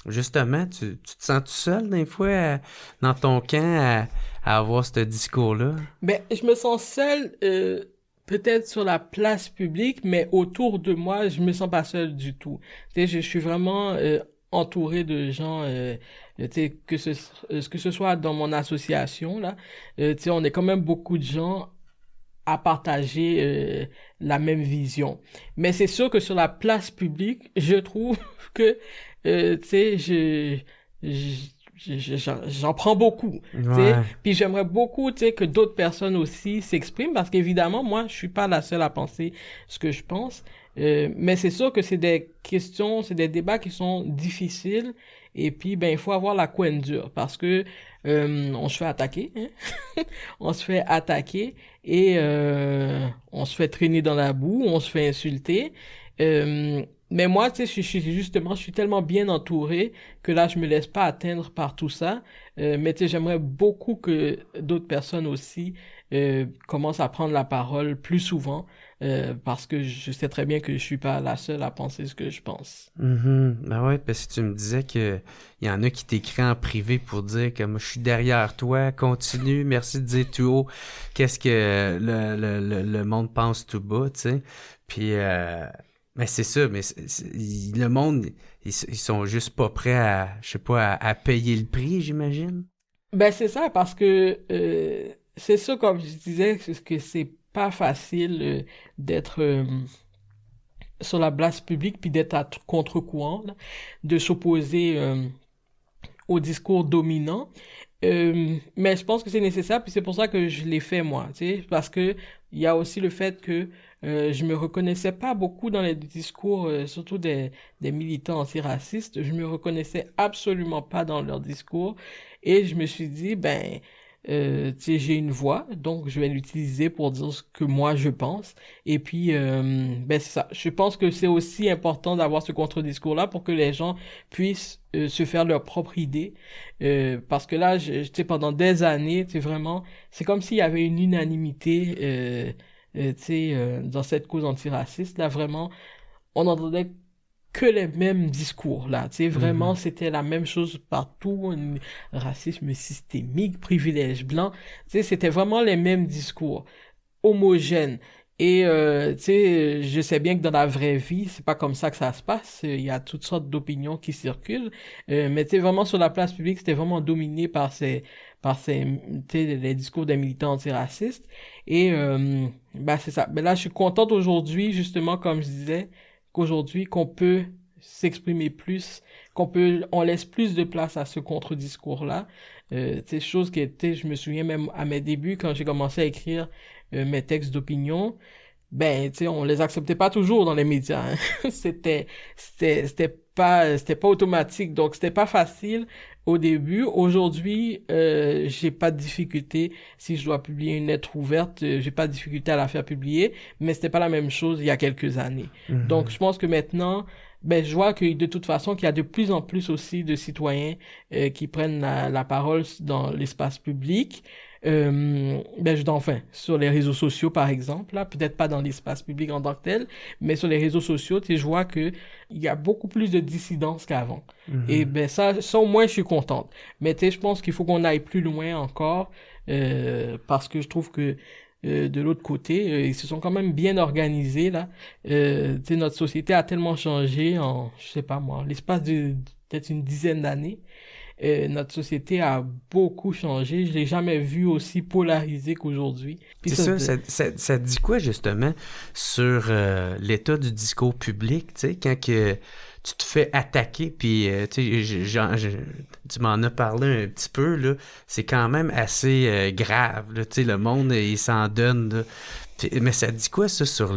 Justement, tu te sens tout seul des fois dans ton camp à avoir ce discours-là? Ben, je me sens seul, peut-être sur la place publique, mais autour de moi, je me sens pas seul du tout. Tu sais, je suis vraiment entouré de gens, tu sais, que ce soit dans mon association, là, tu sais, on est quand même beaucoup de gens à partager la même vision. Mais c'est sûr que sur la place publique, je trouve que, tu sais, j'en prends beaucoup, tu sais. Ouais. Puis j'aimerais beaucoup, tu sais, que d'autres personnes aussi s'expriment parce qu'évidemment, moi, je suis pas la seule à penser ce que je pense. Mais c'est sûr que c'est des questions, c'est des débats qui sont difficiles. Et puis, ben, il faut avoir la couenne dure parce que on se fait attaquer, hein? On se fait attaquer et on se fait traîner dans la boue, on se fait insulter. Mais moi, tu sais, je suis tellement bien entouré que là, je me laisse pas atteindre par tout ça. Mais tu sais, j'aimerais beaucoup que d'autres personnes aussi commencent à prendre la parole plus souvent parce que je sais très bien que je suis pas la seule à penser ce que je pense. Ben ouais, parce que tu me disais que il y en a qui t'écrivent en privé pour dire que moi, je suis derrière toi, continue, merci de dire tout haut qu'est-ce que le monde pense tout bas, tu sais. Puis, mais c'est ça, mais le monde, ils sont juste pas prêts à, je sais pas, à payer le prix, j'imagine. Ben c'est ça parce que c'est ça comme je disais que c'est pas facile d'être sur la place publique puis d'être à contre-courant, là, de s'opposer au discours dominant. Mais je pense que c'est nécessaire, puis c'est pour ça que je l'ai fait moi, tu sais, parce que il y a aussi le fait que je me reconnaissais pas beaucoup dans les discours, surtout des militants antiracistes. Je me reconnaissais absolument pas dans leurs discours, et je me suis dit, ben, tu sais, j'ai une voix, donc je vais l'utiliser pour dire ce que moi je pense. Et puis, ben c'est ça. Je pense que c'est aussi important d'avoir ce contre-discours-là pour que les gens puissent se faire leur propre idée. Parce que là, tu sais, pendant des années, c'est vraiment, c'est comme s'il y avait une unanimité, tu sais, dans cette cause antiraciste. Là, vraiment, on entendait que les mêmes discours là, tu sais, vraiment c'était la même chose partout, un racisme systémique, privilège blanc, tu sais, c'était vraiment les mêmes discours, homogènes. Et tu sais, je sais bien que dans la vraie vie, c'est pas comme ça que ça se passe. Il y a toutes sortes d'opinions qui circulent, mais tu sais, vraiment sur la place publique, c'était vraiment dominé par tu sais, les discours des militants antiracistes. Et bah c'est ça. Mais là, je suis contente aujourd'hui, justement, comme je disais, qu'aujourd'hui, qu'on peut s'exprimer plus, on laisse plus de place à ce contre-discours-là. C'est chose qui était, je me souviens même à mes débuts, quand j'ai commencé à écrire mes textes d'opinion, ben, tu sais, on les acceptait pas toujours dans les médias, hein. C'était pas automatique, donc c'était pas facile au début. Aujourd'hui, j'ai pas de difficulté si je dois publier une lettre ouverte, j'ai pas de difficulté à la faire publier, mais c'était pas la même chose il y a quelques années. Donc, je pense que maintenant, ben, je vois que de toute façon, qu'il y a de plus en plus aussi de citoyens qui prennent la parole dans l'espace public. Enfin, sur les réseaux sociaux, par exemple, là, peut-être pas dans l'espace public en tant que tel, mais sur les réseaux sociaux, tu sais, je vois que il y a beaucoup plus de dissidence qu'avant. Et ben, ça au moins, je suis contente. Mais tu sais, je pense qu'il faut qu'on aille plus loin encore, parce que je trouve que de l'autre côté, ils se sont quand même bien organisés, là. Tu sais, notre société a tellement changé en, je sais pas moi, l'espace de peut-être une dizaine d'années. Notre société a beaucoup changé. Je l'ai jamais vu aussi polarisé qu'aujourd'hui. Puis C'est ça dit quoi justement sur l'état du discours public, tu sais, quand que tu te fais attaquer, puis tu sais, tu m'en as parlé un petit peu, là, c'est quand même assez grave, là, tu sais, le monde, il s'en donne, là. Mais ça dit quoi, ça, sur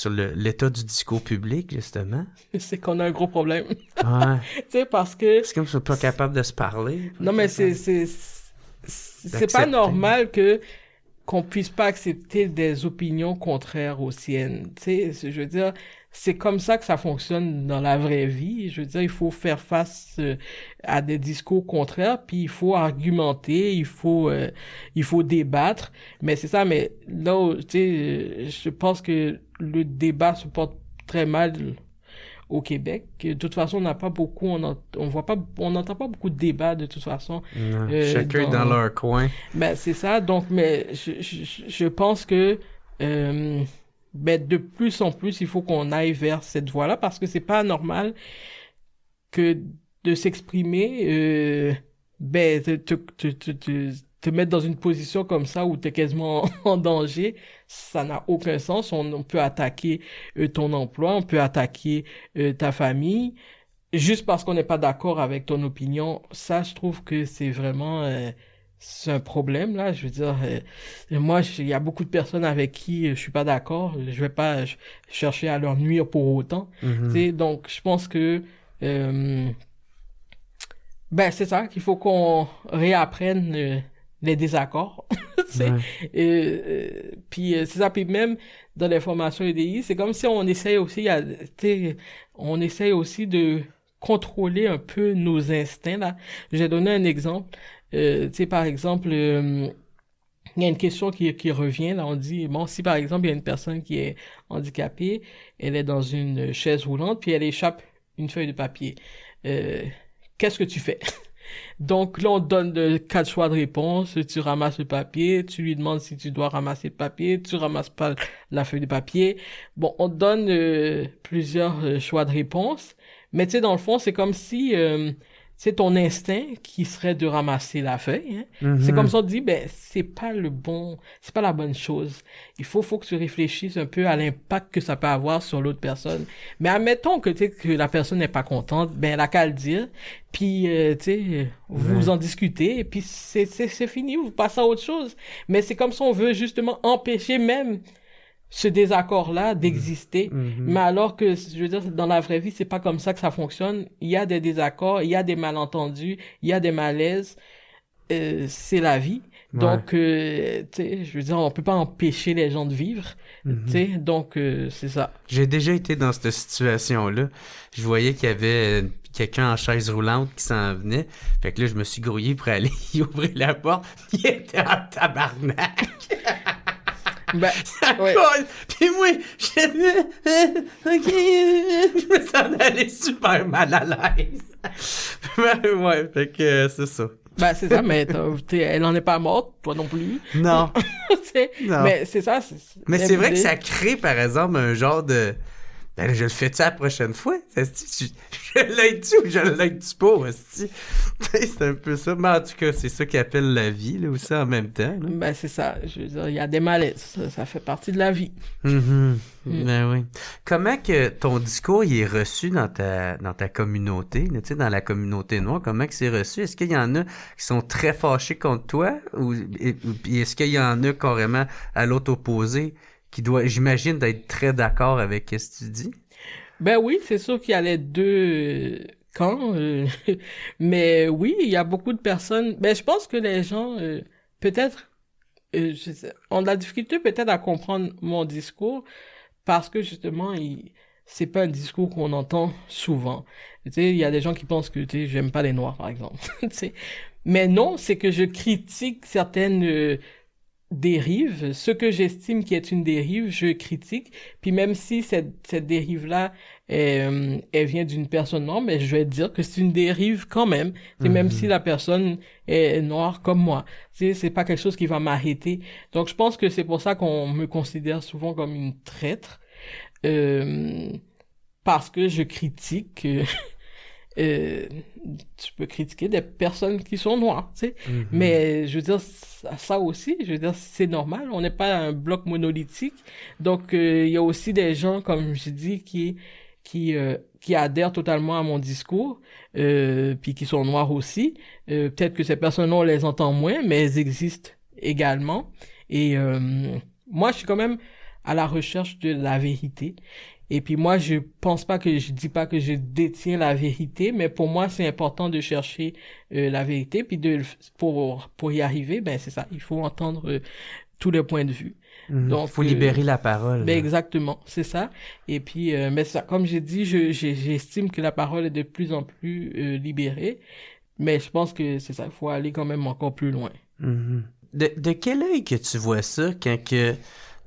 l'état du discours public, justement? C'est qu'on a un gros problème. Ouais. Tu sais, parce que... C'est comme si on n'est pas capable de se parler. Non, mais c'est pas normal que qu'on puisse pas accepter des opinions contraires aux siennes. Tu sais, je veux dire, c'est comme ça que ça fonctionne dans la vraie vie. Je veux dire, il faut faire face à des discours contraires, puis il faut argumenter, il faut débattre. Mais c'est ça, mais là, tu sais, je pense que le débat se porte très mal au Québec. De toute façon, on n'a pas beaucoup, on voit pas, on n'entend pas beaucoup de débats de toute façon. Non, chacun dans leur coin. Ben c'est ça. Donc, mais je pense que ben de plus en plus, il faut qu'on aille vers cette voie-là parce que c'est pas normal que de s'exprimer, ben te mettre dans une position comme ça où t'es quasiment en danger, ça n'a aucun sens. On peut attaquer ton emploi, on peut attaquer ta famille, juste parce qu'on n'est pas d'accord avec ton opinion. Ça, je trouve que c'est vraiment c'est un problème là. Je veux dire, moi, il y a beaucoup de personnes avec qui je suis pas d'accord. Je vais pas chercher à leur nuire pour autant. Tu sais, donc, je pense que ben c'est ça qu'il faut qu'on réapprenne les désaccords. Puis c'est ça, puis même dans les formations EDI, c'est comme si on essaye aussi on essaye aussi de contrôler un peu nos instincts là. J'ai donné un exemple. Tu sais, par exemple, il y a une question qui revient là. On dit bon, si par exemple il y a une personne qui est handicapée, elle est dans une chaise roulante puis elle échappe une feuille de papier, qu'est-ce que tu fais? Donc là, on donne 4 choix de réponse. Tu ramasses le papier, tu lui demandes si tu dois ramasser le papier, tu ramasses pas la feuille de papier. Bon, on te donne plusieurs choix de réponse. Mais tu sais, dans le fond, c'est comme si c'est ton instinct qui serait de ramasser la feuille. Hein. C'est comme ça, on te dit, ben, c'est pas la bonne chose. Faut que tu réfléchisses un peu à l'impact que ça peut avoir sur l'autre personne. Mais admettons que, tu sais, que la personne n'est pas contente, ben, elle a qu'à le dire. Puis, tu sais, vous en discutez, et puis c'est fini, vous passez à autre chose. Mais c'est comme si on veut justement empêcher même ce désaccord-là d'exister. Mais alors que, je veux dire, dans la vraie vie, c'est pas comme ça que ça fonctionne. Il y a des désaccords, il y a des malentendus, il y a des malaises. C'est la vie. Donc, tu sais, je veux dire, on peut pas empêcher les gens de vivre. Tu sais, donc, c'est ça. J'ai déjà été dans cette situation-là. Je voyais qu'il y avait quelqu'un en chaise roulante qui s'en venait. Fait que là, je me suis grouillé pour aller y ouvrir la porte. Il était en tabarnak. Ben, Ça ouais. colle. Puis moi, je me sens allé super mal à l'aise. Ouais, fait que c'est ça. Ben, c'est ça, mais elle en est pas morte, toi non plus. Non. Non. Mais c'est ça. Mais c'est vrai que ça crée, par exemple, un genre de... Ben, je le fais-tu la prochaine fois? Je l'aide-tu ou je l'aide-tu pas? C'est un peu ça. Mais en tout cas, c'est ça qu'ils appellent la vie, là, aussi, en même temps. Là. Ben, c'est ça. Je veux dire, il y a des malaises. Ça fait partie de la vie. Ben oui. Comment que ton discours il est reçu dans ta communauté, tu sais, dans la communauté noire? Comment que c'est reçu? Est-ce qu'il y en a qui sont très fâchés contre toi? Ou est-ce qu'il y en a carrément à l'autre opposé qui doit, j'imagine, d'être très d'accord avec ce que tu dis? Ben oui, c'est sûr qu'il y a les deux camps. Mais oui, il y a beaucoup de personnes. Ben, je pense que les gens, peut-être, ont de la difficulté peut-être à comprendre mon discours parce que justement, c'est pas un discours qu'on entend souvent. Tu sais, il y a des gens qui pensent que, tu sais, j'aime pas les Noirs, par exemple. Tu sais. Mais non, c'est que je critique certaines dérive, ce que j'estime qui est une dérive, je critique. Puis même si cette dérive-là, elle vient d'une personne noire, mais je vais dire que c'est une dérive quand même. C'est même si la personne est noire comme moi. C'est pas quelque chose qui va m'arrêter. Donc je pense que c'est pour ça qu'on me considère souvent comme une traître. Parce que je critique... tu peux critiquer des personnes qui sont noires, tu sais. Mais je veux dire, ça aussi, je veux dire, c'est normal. On n'est pas un bloc monolithique. Donc, il y a aussi des gens, comme je dis, qui adhèrent totalement à mon discours, puis qui sont noirs aussi. Peut-être que ces personnes-là, on les entend moins, mais elles existent également. Et moi, je suis quand même à la recherche de la vérité. Et puis moi, je dis pas que je détiens la vérité, mais pour moi, c'est important de chercher la vérité. Puis pour y arriver, ben c'est ça, il faut entendre tous les points de vue. Donc, faut libérer la parole. Ben exactement, c'est ça. Et puis, mais ça, comme j'ai dit, j'estime que la parole est de plus en plus libérée. Mais je pense que c'est ça, il faut aller quand même encore plus loin. De quel œil que tu vois ça quand que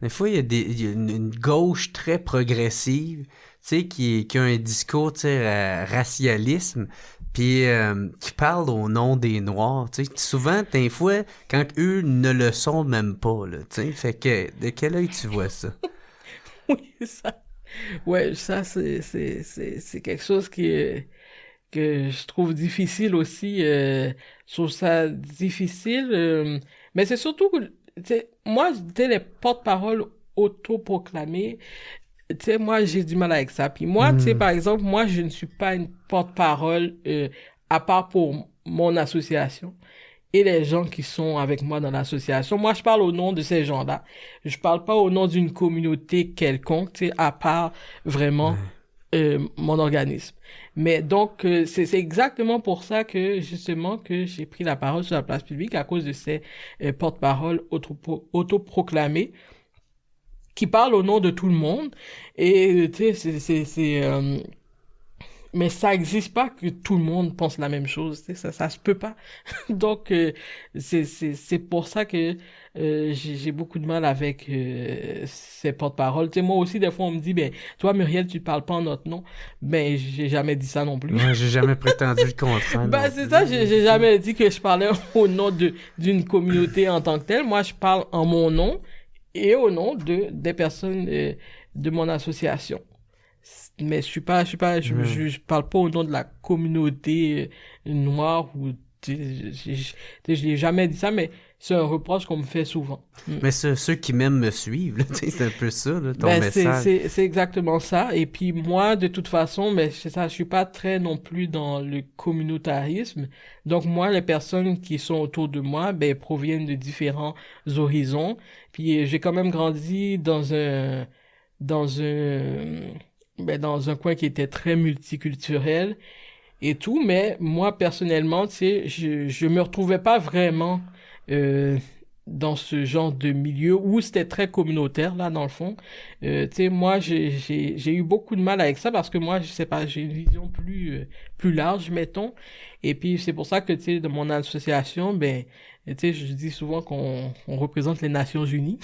des fois il y a une gauche très progressive, tu sais, qui a un discours, tu sais, racialisme, puis qui parle au nom des Noirs, tu sais, souvent des fois quand eux ne le sont même pas, là, tu sais, fait que de quel œil tu vois ça? Oui, ça. Ouais, ça c'est quelque chose que je trouve difficile aussi. Je trouve ça difficile. Mais c'est surtout que, tu sais, moi, tu sais, les porte-paroles autoproclamés, tu sais, moi, j'ai du mal avec ça. Puis moi, tu sais, par exemple, moi, je ne suis pas une porte-parole à part pour mon association et les gens qui sont avec moi dans l'association. Moi, je parle au nom de ces gens-là. Je parle pas au nom d'une communauté quelconque, tu sais, à part vraiment mon organisme. Mais donc, c'est exactement pour ça que, justement, que j'ai pris la parole sur la place publique à cause de ces porte-paroles autoproclamés qui parlent au nom de tout le monde. Et, tu sais, mais ça existe pas que tout le monde pense la même chose, tu sais, ça se peut pas. Donc, c'est pour ça que j'ai beaucoup de mal avec ces porte-paroles. Tu sais, moi aussi, des fois, on me dit, ben, toi, Muriel, tu parles pas en notre nom. Ben, j'ai jamais dit ça non plus. Moi, j'ai jamais prétendu le contraire. Ben, c'est ça, j'ai jamais dit que je parlais au nom d'une communauté en tant que telle. Moi, je parle en mon nom et au nom des personnes de mon association. Mais je parle pas au nom de la communauté noire ou je l'ai jamais dit ça, mais c'est un reproche qu'on me fait souvent. Mais ceux qui m'aiment me suivent, là, c'est un peu ça, là, ton message. C'est exactement ça. Et puis moi, de toute façon, mais c'est ça, je suis pas très non plus dans le communautarisme. Donc moi, les personnes qui sont autour de moi, ben, proviennent de différents horizons. Puis j'ai quand même grandi dans un coin qui était très multiculturel et tout, mais moi, personnellement, tu sais, je me retrouvais pas vraiment dans ce genre de milieu où c'était très communautaire, là, dans le fond. Tu sais, moi, j'ai eu beaucoup de mal avec ça parce que moi, je sais pas, j'ai une vision plus large, mettons. Et puis, c'est pour ça que, tu sais, de mon association, ben, tu sais, je dis souvent qu'on représente les Nations Unies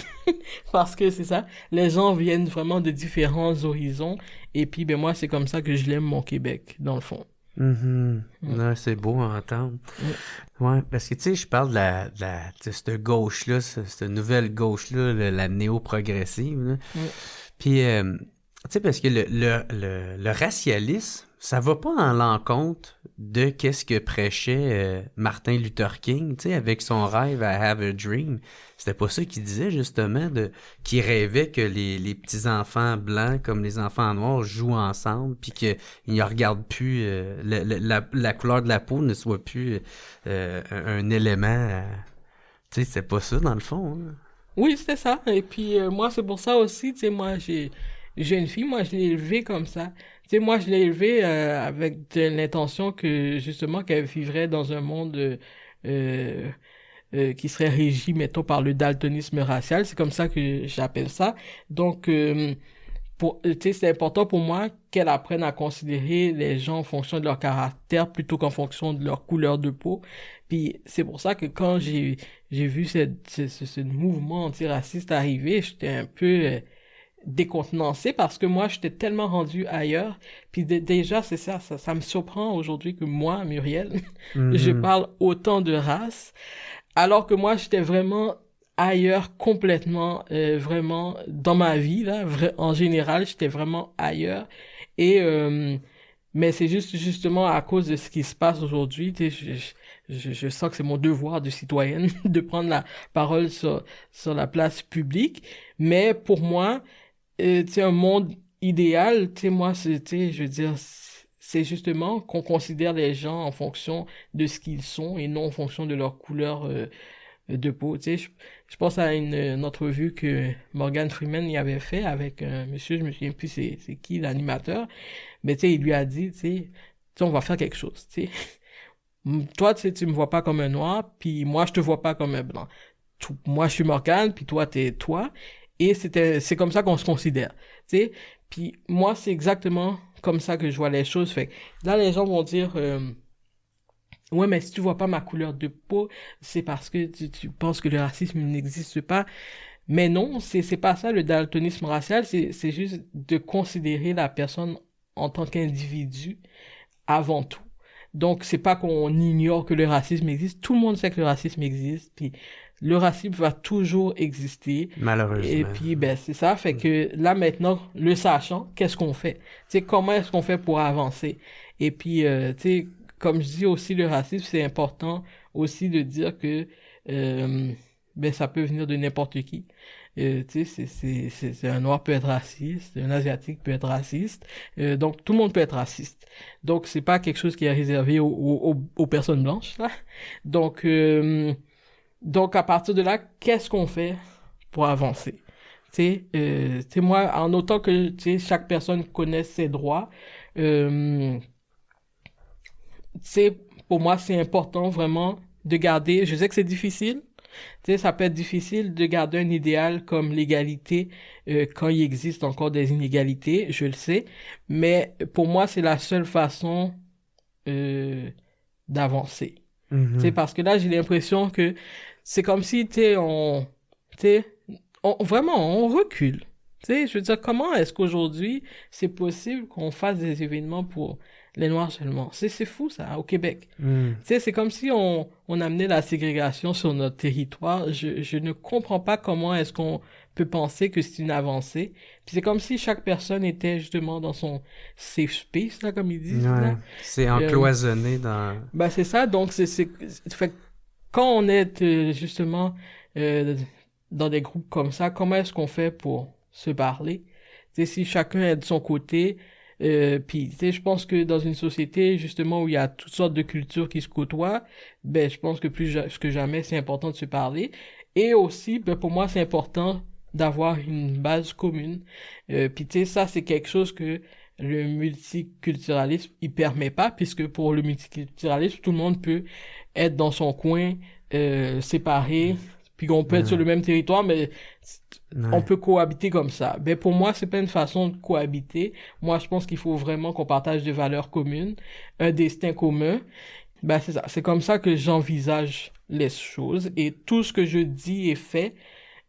parce que c'est ça, les gens viennent vraiment de différents horizons et puis ben moi c'est comme ça que je l'aime mon Québec dans le fond. Non, c'est beau à entendre. Ouais, parce que tu sais, je parle de cette gauche-là, cette nouvelle gauche-là, la néo-progressive, là. Puis tu sais, parce que le racialisme, ça va pas en l'encontre de qu'est-ce que prêchait Martin Luther King, tu sais, avec son rêve I Have a Dream. C'était pas ça qu'il disait, justement, qu'il rêvait que les petits-enfants blancs comme les enfants noirs jouent ensemble, puis qu'ils ne regardent plus, la couleur de la peau ne soit plus un élément. Tu sais, c'est pas ça, dans le fond. Hein. Oui, c'était ça. Et puis, moi, c'est pour ça aussi, tu sais, moi, j'ai une fille, moi, je l'ai élevée comme ça. Tu sais, moi, je l'ai élevée avec l'intention que, justement, qu'elle vivrait dans un monde qui serait régi, mettons, par le daltonisme racial. C'est comme ça que j'appelle ça. Donc, tu sais, c'est important pour moi qu'elle apprenne à considérer les gens en fonction de leur caractère plutôt qu'en fonction de leur couleur de peau. Puis, c'est pour ça que quand j'ai vu ce mouvement antiraciste arriver, j'étais un peu décontenancé parce que moi, j'étais tellement rendu ailleurs. Puis déjà, c'est ça me surprend aujourd'hui que moi, Muriel, je parle autant de race, alors que moi, j'étais vraiment ailleurs complètement, vraiment dans ma vie, là, en général, j'étais vraiment ailleurs. Et mais c'est justement à cause de ce qui se passe aujourd'hui, tu sais, je sens que c'est mon devoir de citoyenne de prendre la parole sur la place publique. Mais pour moi, tu sais, un monde idéal, tu sais, moi, tu sais, je veux dire, c'est justement qu'on considère les gens en fonction de ce qu'ils sont et non en fonction de leur couleur de peau. Tu sais, je pense à une entrevue que Morgan Freeman y avait fait avec un monsieur, je me souviens plus c'est qui l'animateur, mais tu sais, il lui a dit, tu sais, on va faire quelque chose, tu sais. Toi, tu sais, tu me vois pas comme un noir, puis moi, je te vois pas comme un blanc. moi je suis Morgane, puis toi t'es toi, et c'est comme ça qu'on se considère, tu sais. Puis moi c'est exactement comme ça que je vois les choses. Fait que là les gens vont dire ouais, mais si tu vois pas ma couleur de peau, c'est parce que tu penses que le racisme n'existe pas. Mais non, c'est pas ça le daltonisme racial, c'est juste de considérer la personne en tant qu'individu avant tout. Donc c'est pas qu'on ignore que le racisme existe, tout le monde sait que le racisme existe, puis le racisme va toujours exister. Et Malheureusement. puis ben c'est ça, fait que là maintenant, le sachant, qu'est-ce qu'on fait? Tu sais, comment est-ce qu'on fait pour avancer? Et puis tu sais, comme je dis aussi, le racisme, c'est important aussi de dire que ben ça peut venir de n'importe qui. Tu sais, un noir peut être raciste, un asiatique peut être raciste, donc tout le monde peut être raciste. Donc c'est pas quelque chose qui est réservé aux personnes blanches là. Donc donc à partir de là, qu'est-ce qu'on fait pour avancer? Tu sais moi, en autant que tu sais chaque personne connaisse ses droits, tu sais pour moi c'est important vraiment de garder. Je sais que c'est difficile. Tu sais, ça peut être difficile de garder un idéal comme l'égalité quand il existe encore des inégalités, je le sais, mais pour moi, c'est la seule façon d'avancer. Tu sais, parce que là, j'ai l'impression que c'est comme si, tu sais, vraiment, on recule. Tu sais, je veux dire, comment est-ce qu'aujourd'hui, c'est possible qu'on fasse des événements pour les Noirs seulement? C'est fou, ça, au Québec. Tu sais, c'est comme si on amenait la ségrégation sur notre territoire. Je ne comprends pas comment est-ce qu'on peut penser que c'est une avancée. Puis c'est comme si chaque personne était justement dans son safe space, là, comme ils disent, là. C'est encloisonné dans... Ben, c'est ça. Donc, fait que quand on est justement dans des groupes comme ça, comment est-ce qu'on fait pour se parler? Tu sais, si chacun est de son côté, puis tu sais, je pense que dans une société justement où il y a toutes sortes de cultures qui se côtoient, ben je pense que plus que jamais c'est important de se parler. Et aussi, ben pour moi c'est important d'avoir une base commune. Puis tu sais, ça c'est quelque chose que le multiculturalisme il permet pas, puisque pour le multiculturalisme tout le monde peut être dans son coin, séparé, puis on peut être sur le même territoire, mais on peut cohabiter comme ça. Ben pour moi, c'est pas une façon de cohabiter. Moi, je pense qu'il faut vraiment qu'on partage des valeurs communes, un destin commun. Ben c'est ça. C'est comme ça que j'envisage les choses. Et tout ce que je dis et fais,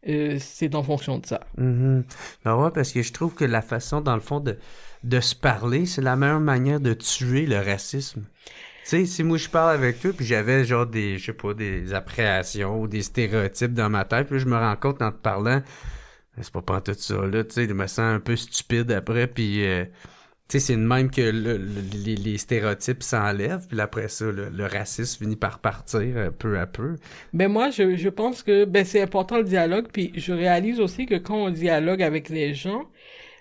c'est en fonction de ça. Ben ouais, parce que je trouve que la façon, dans le fond, de se parler, c'est la meilleure manière de tuer le racisme. Tu sais, si moi je parle avec toi, puis j'avais genre des, je sais pas, des appréhensions ou des stéréotypes dans ma tête, puis là, je me rends compte en te parlant, c'est pas pantoute ça, là, tu sais, je me sens un peu stupide après, puis tu sais, c'est de même que les stéréotypes s'enlèvent, puis après ça, le racisme finit par partir peu à peu. Ben moi, je pense que ben c'est important le dialogue, puis je réalise aussi que quand on dialogue avec les gens,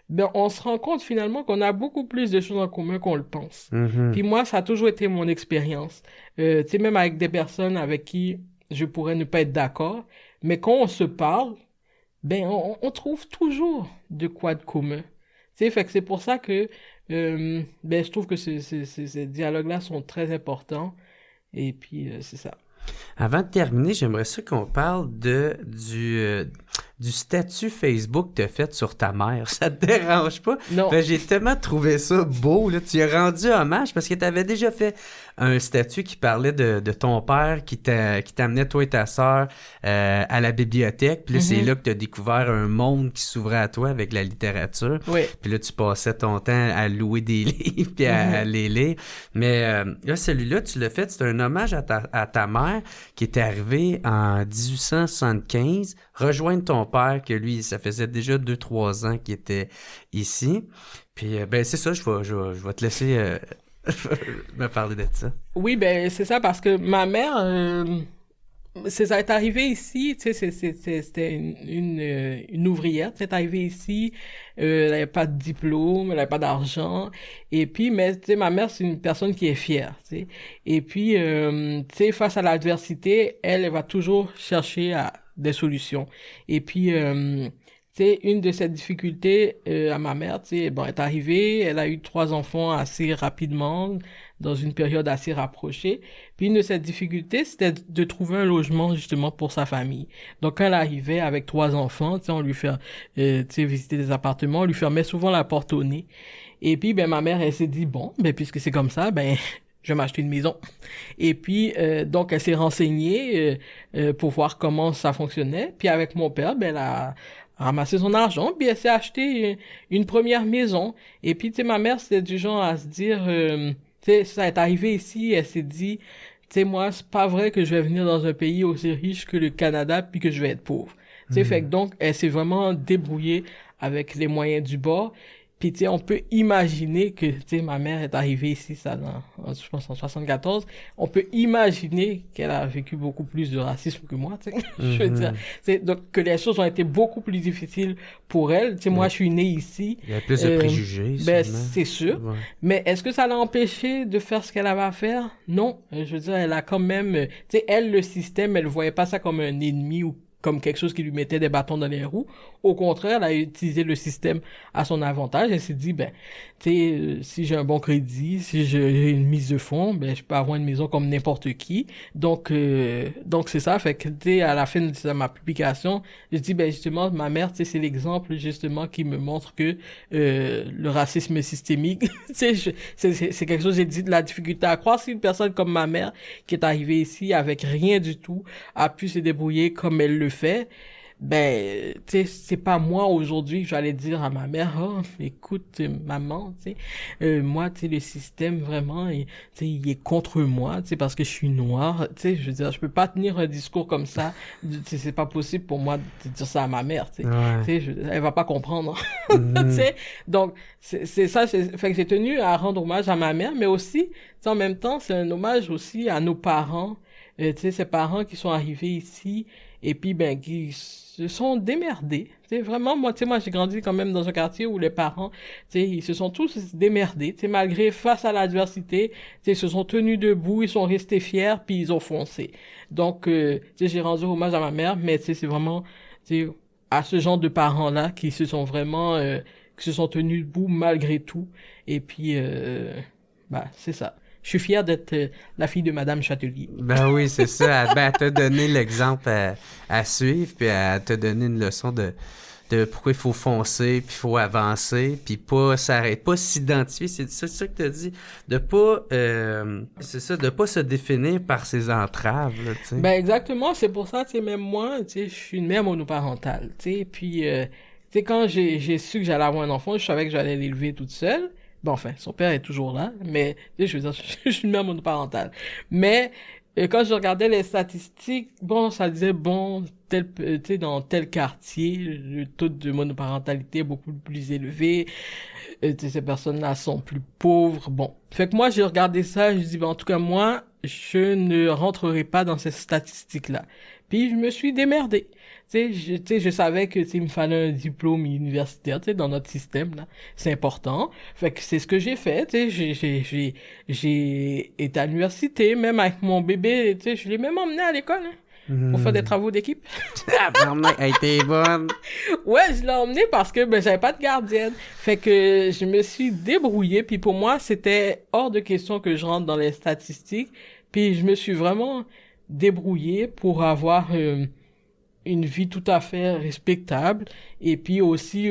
ben on se rend compte finalement qu'on a beaucoup plus de choses en commun qu'on le pense. Puis moi, ça a toujours été mon expérience. Tu sais, même avec des personnes avec qui je pourrais ne pas être d'accord, mais quand on se parle, ben on trouve toujours de quoi de commun. Tu sais, fait que c'est pour ça que ben je trouve que ces dialogues-là sont très importants. Et puis c'est ça. Avant de terminer, j'aimerais ça qu'on parle du statut Facebook que tu as fait sur ta mère. Ça te dérange pas? Non. Ben, j'ai tellement trouvé ça beau. Là. Tu as rendu hommage parce que tu avais déjà fait un statut qui parlait de ton père qui t'amenait, toi et ta sœur, à la bibliothèque. Puis là, c'est là que tu as découvert un monde qui s'ouvrait à toi avec la littérature. Oui. Puis là, tu passais ton temps à louer des livres puis à les lire. Mais là, celui-là, tu l'as fait, c'est un hommage à ta mère qui était arrivée en 1875, rejoindre ton père, que lui, ça faisait déjà 2-3 ans qu'il était ici. Puis, ben c'est ça, je vais te laisser me parler de ça. Oui, ben c'est ça, parce que ma mère, ça est arrivé ici, tu sais, c'était une ouvrière, c'est arrivé ici, elle n'avait pas de diplôme, elle n'avait pas d'argent, et puis, mais tu sais, ma mère, c'est une personne qui est fière, tu sais, et puis, tu sais, face à l'adversité, elle va toujours chercher des solutions, et puis, tu c'est une de ces difficultés à ma mère, tu sais, bon, elle est arrivée, elle a eu 3 enfants assez rapidement, dans une période assez rapprochée. Puis une de ces difficultés, c'était de trouver un logement justement pour sa famille. Donc quand elle arrivait avec 3 enfants, tu sais, on lui fait, tu sais, visiter des appartements, on lui fermait souvent la porte au nez. Et puis ben ma mère, elle s'est dit bon, ben puisque c'est comme ça, ben je vais m'acheter une maison. Et puis, donc, elle s'est renseignée pour voir comment ça fonctionnait. Puis avec mon père, ben, elle a ramassé son argent, puis elle s'est acheté une première maison. Et puis, tu sais, ma mère, c'était du genre à se dire, tu sais, ça est arrivé ici, elle s'est dit, tu sais, moi, c'est pas vrai que je vais venir dans un pays aussi riche que le Canada, puis que je vais être pauvre. Tu sais, fait que donc, elle s'est vraiment débrouillée avec les moyens du bord. Puis, tu sais, on peut imaginer que, tu sais, ma mère est arrivée ici, ça, je pense, en 74. On peut imaginer qu'elle a vécu beaucoup plus de racisme que moi, tu sais. Je veux dire, donc, que les choses ont été beaucoup plus difficiles pour elle. Tu sais, moi, je suis né ici. Il y a plus de préjugés, ben, sûrement. c'est sûr. Ouais. Mais est-ce que ça l'a empêché de faire ce qu'elle avait à faire? Non. Je veux dire, elle a quand même, tu sais, elle, le système, elle voyait pas ça comme un ennemi ou comme quelque chose qui lui mettait des bâtons dans les roues. Au contraire, elle a utilisé le système à son avantage. Elle s'est dit, ben, tu sais, si j'ai un bon crédit, si j'ai une mise de fonds, ben, je peux avoir une maison comme n'importe qui. Donc c'est ça. Fait que, tu sais, à la fin de ma publication, je dis, ben, justement, ma mère, tu sais, c'est l'exemple, justement, qui me montre que, le racisme systémique, tu sais, c'est quelque chose, j'ai dit, de la difficulté à croire. Si une personne comme ma mère, qui est arrivée ici avec rien du tout, a pu se débrouiller comme elle le fait, ben, tu sais, c'est pas moi aujourd'hui que j'allais dire à ma mère, oh, écoute, maman, tu sais, moi, tu sais, le système, vraiment, tu sais, il est contre moi, tu sais, parce que je suis noire, tu sais, je veux dire, je peux pas tenir un discours comme ça, tu sais, c'est pas possible pour moi de dire ça à ma mère, tu sais, tu sais, elle va pas comprendre, tu sais, donc, c'est ça, fait que j'ai tenu à rendre hommage à ma mère, mais aussi, tu sais, en même temps, c'est un hommage aussi à nos parents, tu sais, ces parents qui sont arrivés ici, et puis, ben, qui se sont démerdés. Tu sais, vraiment, moi, tu sais, moi, j'ai grandi quand même dans un quartier où les parents, tu sais, ils se sont tous démerdés. Tu sais, malgré, face à l'adversité, tu sais, ils se sont tenus debout, ils sont restés fiers, puis ils ont foncé. Donc, tu sais, j'ai rendu hommage à ma mère, mais tu sais, c'est vraiment, tu sais, à ce genre de parents-là qui se sont vraiment, qui se sont tenus debout malgré tout. Et puis, bah, c'est ça. Je suis fier d'être la fille de Madame Châtelier. Ben oui, c'est ça. Ben, elle t'a donné l'exemple à suivre, puis elle t'a donné une leçon de pourquoi il faut foncer, puis il faut avancer, puis pas s'arrêter, pas s'identifier. C'est ça que t'as dit. De pas, c'est ça, de pas se définir par ses entraves, là, tu sais. Ben exactement, c'est pour ça, tu sais, même moi, tu sais, je suis une mère monoparentale, tu sais, puis, tu sais, quand j'ai su que j'allais avoir un enfant, je savais que j'allais l'élever toute seule. Bon, enfin, son père est toujours là, mais, tu sais, je veux dire, je suis une mère monoparentale. Mais, quand je regardais les statistiques, bon, ça disait, bon, tu sais, dans tel quartier, le taux de monoparentalité est beaucoup plus élevé, tu sais, ces personnes-là sont plus pauvres, bon. Fait que moi, j'ai regardé ça, je dis, ben, en tout cas, moi, je ne rentrerai pas dans ces statistiques-là. Puis, je me suis démerdé. Tu sais, je savais que, tu sais, il me fallait un diplôme universitaire, tu sais, dans notre système, là. C'est important. Fait que c'est ce que j'ai fait, tu sais, j'ai été à l'université, même avec mon bébé, tu sais, je l'ai même emmené à l'école, hein, pour faire des travaux d'équipe. Ah, elle était bonne. Ouais, je l'ai emmené parce que, ben, j'avais pas de gardienne. Fait que je me suis débrouillée, puis pour moi, c'était hors de question que je rentre dans les statistiques. Puis je me suis vraiment débrouillée pour avoir, une vie tout à fait respectable et puis aussi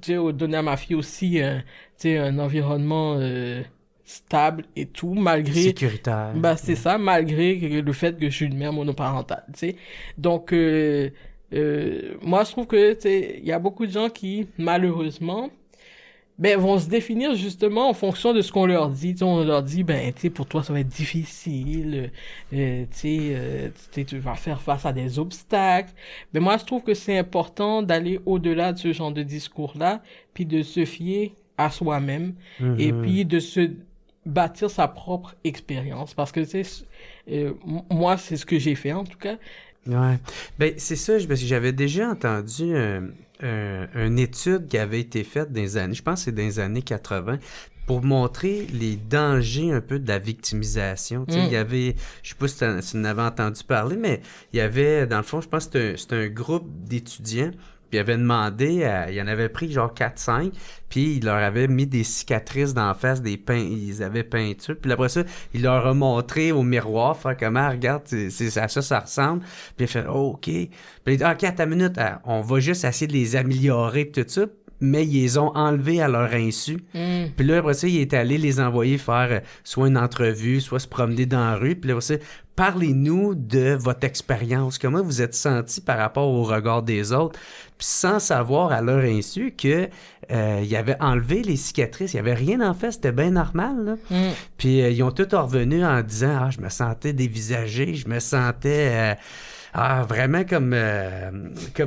tu sais donner à ma fille aussi tu sais un environnement stable et tout malgré sécuritaire. Bah c'est ça malgré le fait que je suis une mère monoparentale, tu sais. Donc moi je trouve que tu sais il y a beaucoup de gens qui malheureusement ben vont se définir justement en fonction de ce qu'on leur dit. T'sais, on leur dit ben tu sais pour toi ça va être difficile, tu sais tu vas faire face à des obstacles. Mais moi je trouve que c'est important d'aller au-delà de ce genre de discours-là, puis de se fier à soi-même et puis de se bâtir sa propre expérience parce que tu sais moi c'est ce que j'ai fait en tout cas. Ouais. Ben, c'est ça, parce que j'avais déjà entendu une étude qui avait été faite dans les années, je pense que c'est dans les années 80, pour montrer les dangers un peu de la victimisation. Tu sais, il y avait, je sais pas si tu en avais entendu parler, mais il y avait, dans le fond, je pense que c'était un groupe d'étudiants, puis il avait demandé, il en avait pris genre 4-5, puis il leur avait mis des cicatrices dans la face, ils avaient peinture, puis après ça, il leur a montré au miroir, faire comment, regarde, c'est à ça ressemble, puis il a fait, oh, OK, puis il dit, OK, attends une minute, on va juste essayer de les améliorer, puis tout ça, mais ils les ont enlevés à leur insu. Puis là, après ça, il est allé les envoyer faire soit une entrevue, soit se promener dans la rue. Puis là, après ça, parlez-nous de votre expérience. Comment vous êtes senti par rapport au regard des autres? Puis sans savoir à leur insu que il avait enlevé les cicatrices. Il n'y avait rien en fait. C'était bien normal. Là. Puis ils ont tout revenu en disant « Ah, je me sentais dévisagé. Je me sentais... vraiment comme en tout cas,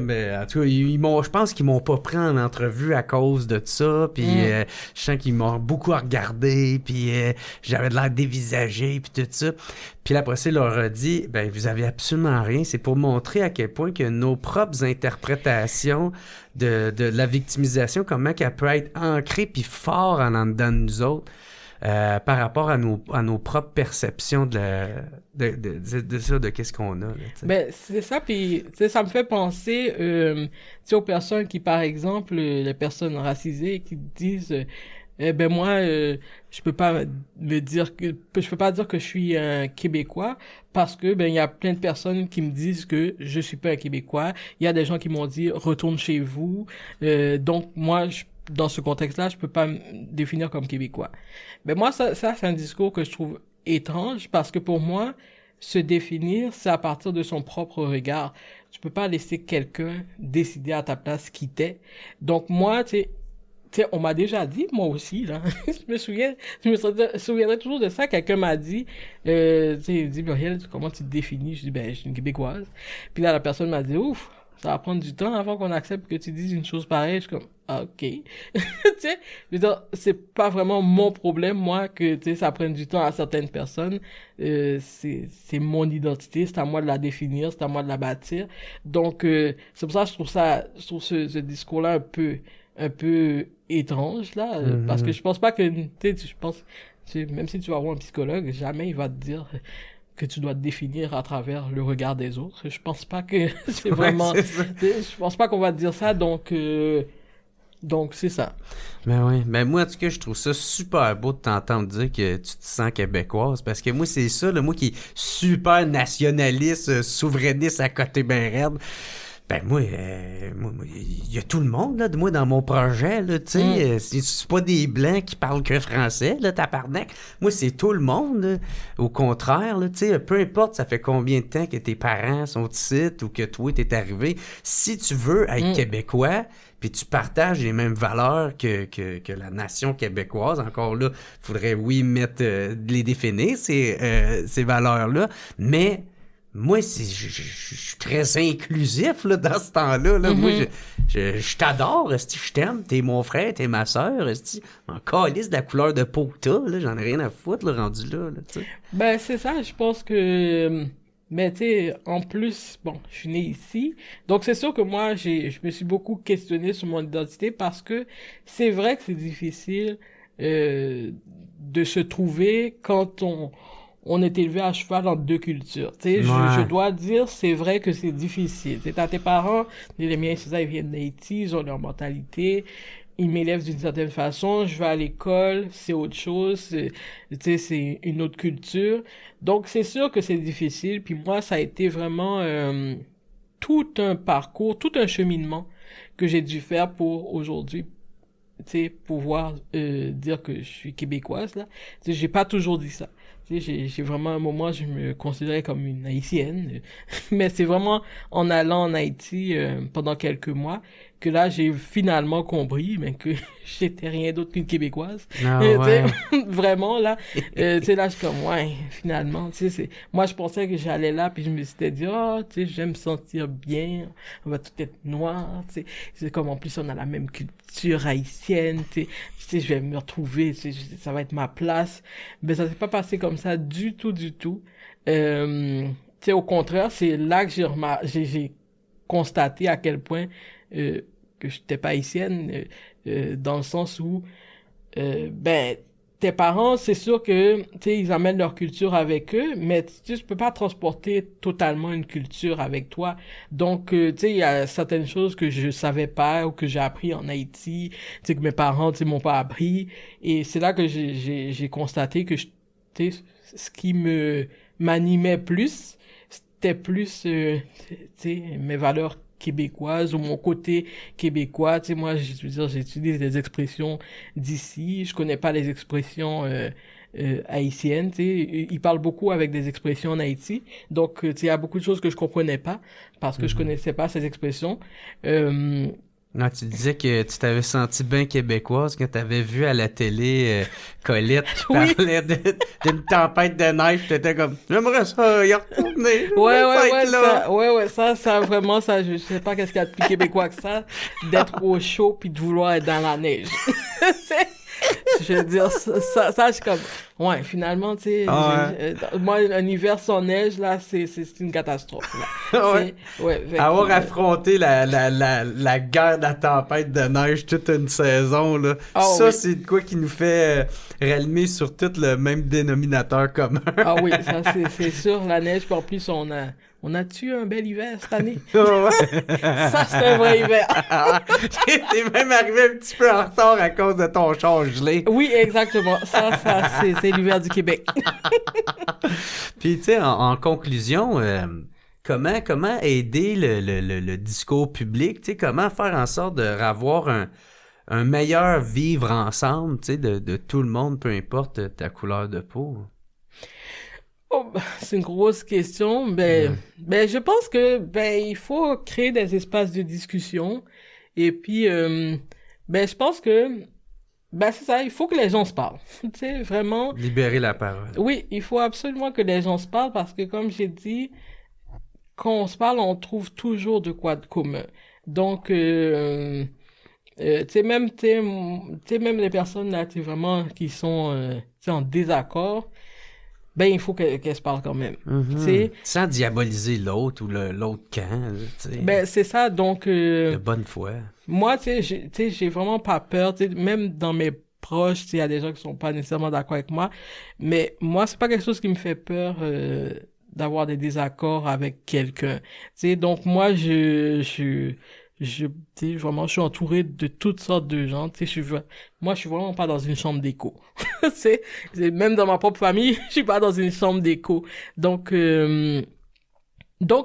je pense qu'ils m'ont pas pris en entrevue à cause de ça, puis je sens qu'ils m'ont beaucoup regardé, puis j'avais de l'air dévisagé, puis tout ça. Puis là, après ça, il leur a dit, ben vous avez absolument rien, c'est pour montrer à quel point que nos propres interprétations de la victimisation, comment qu'elle peut être ancrée puis fort en dedans de nous autres. Par rapport à nos propres perceptions de ça, de qu'est-ce qu'on a. Là, ben, c'est ça, puis ça me fait penser aux personnes qui, par exemple, les personnes racisées qui disent ben moi, je peux pas dire que je suis un Québécois parce que ben il y a plein de personnes qui me disent que je suis pas un Québécois. Il y a des gens qui m'ont dit retourne chez vous. Donc moi dans ce contexte-là, je peux pas me définir comme Québécois. Mais moi, ça c'est un discours que je trouve étrange parce que pour moi, se définir, c'est à partir de son propre regard. Tu peux pas laisser quelqu'un décider à ta place qui t'es. Donc moi, tu sais, on m'a déjà dit, moi aussi, là, je me souviendrai toujours de ça, quelqu'un m'a dit, tu sais, il me dit, Muriel, comment tu te définis? Je dis, ben, je suis une Québécoise. Puis là, la personne m'a dit, ouf, ça va prendre du temps avant qu'on accepte que tu dises une chose pareille. Je suis comme, ah, OK. Tu sais, je veux dire, c'est pas vraiment mon problème, moi, que, tu sais, ça prenne du temps à certaines personnes. C'est mon identité, c'est à moi de la définir, c'est à moi de la bâtir. Donc, c'est pour ça que je trouve ce discours-là un peu étrange, là, parce que je pense pas que, tu sais, même si tu vas voir un psychologue, jamais il va te dire que tu dois te définir à travers le regard des autres. Je pense pas que c'est vraiment... je pense pas qu'on va te dire ça, donc c'est ça. Ben oui. Ben moi, en tout cas, je trouve ça super beau de t'entendre dire que tu te sens québécoise, parce que moi, c'est ça, là, moi qui est super nationaliste, souverainiste à côté ben raide. Ben moi, il y a tout le monde, là, de moi, dans mon projet, là, tu sais, c'est pas des Blancs qui parlent que français, là, tabarnak. Moi, c'est tout le monde, là. Au contraire, là, tu sais, peu importe ça fait combien de temps que tes parents sont ici ou que toi, t'es arrivé, si tu veux être québécois, puis tu partages les mêmes valeurs que la nation québécoise, encore là, faudrait, oui, les définir, ces valeurs-là, mais... Moi, je suis très inclusif là, dans ce temps-là. Là. Moi, je t'adore, je t'aime, t'es mon frère, t'es ma sœur, en calisse de la couleur de peau que t'as, là, j'en ai rien à foutre, là, rendu là. T'sais. Ben, c'est ça, je pense que... Mais tu sais, en plus, bon, je suis né ici, donc c'est sûr que moi, je me suis beaucoup questionné sur mon identité parce que c'est vrai que c'est difficile de se trouver quand on est élevé à cheval entre deux cultures. Tu sais, je dois dire, c'est vrai que c'est difficile. C'est à tes parents, les miens, c'est ça, ils viennent d'Haïti, ils ont leur mentalité, ils m'élèvent d'une certaine façon, je vais à l'école, c'est autre chose, tu sais, c'est une autre culture. Donc, c'est sûr que c'est difficile. Puis moi, ça a été vraiment tout un parcours, tout un cheminement que j'ai dû faire pour aujourd'hui, tu sais, pouvoir dire que je suis québécoise, là. Tu sais, j'ai pas toujours dit ça. Tu sais, j'ai vraiment un moment, je me considérais comme une Haïtienne, mais c'est vraiment en allant en Haïti pendant quelques mois que là, j'ai finalement compris mais que j'étais rien d'autre qu'une Québécoise. Ah, ouais. Vraiment, là, tu sais, là, je suis comme, ouais, finalement, tu sais, moi, je pensais que j'allais là, puis je me suis dit, oh, tu sais, je vais me sentir bien, on va tout être noir, tu sais, c'est comme, en plus, on a la même culture haïtienne, tu sais, je vais me retrouver, tu sais, ça va être ma place, mais ça s'est pas passé comme ça du tout, du tout. Tu sais, au contraire, c'est là que j'ai constaté à quel point que j'étais pas haïtienne, dans le sens où ben tes parents, c'est sûr que, tu sais, ils amènent leur culture avec eux, mais tu peux pas transporter totalement une culture avec toi. Donc, tu sais, il y a certaines choses que je savais pas ou que j'ai appris en Haïti, tu sais, que mes parents, tu sais, m'ont pas appris. Et c'est là que j'ai constaté que, tu sais, ce qui m'animait plus, c'était plus, tu sais, mes valeurs québécoises ou mon côté québécois. Tu sais, moi, je veux dire, j'utilise des expressions d'ici, je connais pas les expressions haïtiennes, tu sais. Ils parlent beaucoup avec des expressions en Haïti, donc tu sais, il y a beaucoup de choses que je comprenais pas parce que je connaissais pas ces expressions. Non, tu disais que tu t'avais senti bien québécoise quand t'avais vu à la télé Colette qui Oui. parlait d'une tempête de neige, t'étais comme « J'aimerais ça y retourner. Ça, vraiment, ça, je sais pas qu'est-ce qu'il y a de plus québécois que ça, d'être au chaud puis de vouloir être dans la neige. Je veux dire, ça, je suis comme, ouais, finalement, tu sais, moi, un hiver sans neige, là, c'est une catastrophe, là. Avoir affronté la guerre de la tempête de neige toute une saison, là, c'est de quoi qui nous fait rallumer sur tout le même dénominateur commun. Ah oui, ça, c'est sûr, la neige, puis en plus, on a-tu un bel hiver cette année? Ça, c'est un vrai hiver. T'es même arrivé un petit peu en retard à cause de ton char gelé. Oui, exactement. Ça c'est l'hiver du Québec. Puis, tu sais, en conclusion, comment aider le discours public? Tu sais, comment faire en sorte d'avoir un meilleur vivre ensemble, tu sais, de tout le monde, peu importe ta couleur de peau? C'est une grosse question. Je pense que il faut créer des espaces de discussion. Et puis, je pense que c'est ça, il faut que les gens se parlent. Tu sais, vraiment. Libérer la parole. Oui, il faut absolument que les gens se parlent parce que, comme j'ai dit, quand on se parle, on trouve toujours de quoi de commun. Donc, tu sais, même les personnes là, tu sais, vraiment qui sont en désaccord, il faut qu'elle se parle quand même. Mm-hmm. Sans diaboliser l'autre ou l'autre camp. C'est ça, donc... de bonne foi. Moi, tu sais, j'ai vraiment pas peur. Tu sais, même dans mes proches, tu sais, il y a des gens qui sont pas nécessairement d'accord avec moi. Mais moi, c'est pas quelque chose qui me fait peur d'avoir des désaccords avec quelqu'un. Tu sais, donc moi, tu sais, vraiment, je suis entouré de toutes sortes de gens. Tu sais, moi, je suis vraiment pas dans une chambre d'écho. Tu sais, même dans ma propre famille, je suis pas dans une chambre d'écho. Donc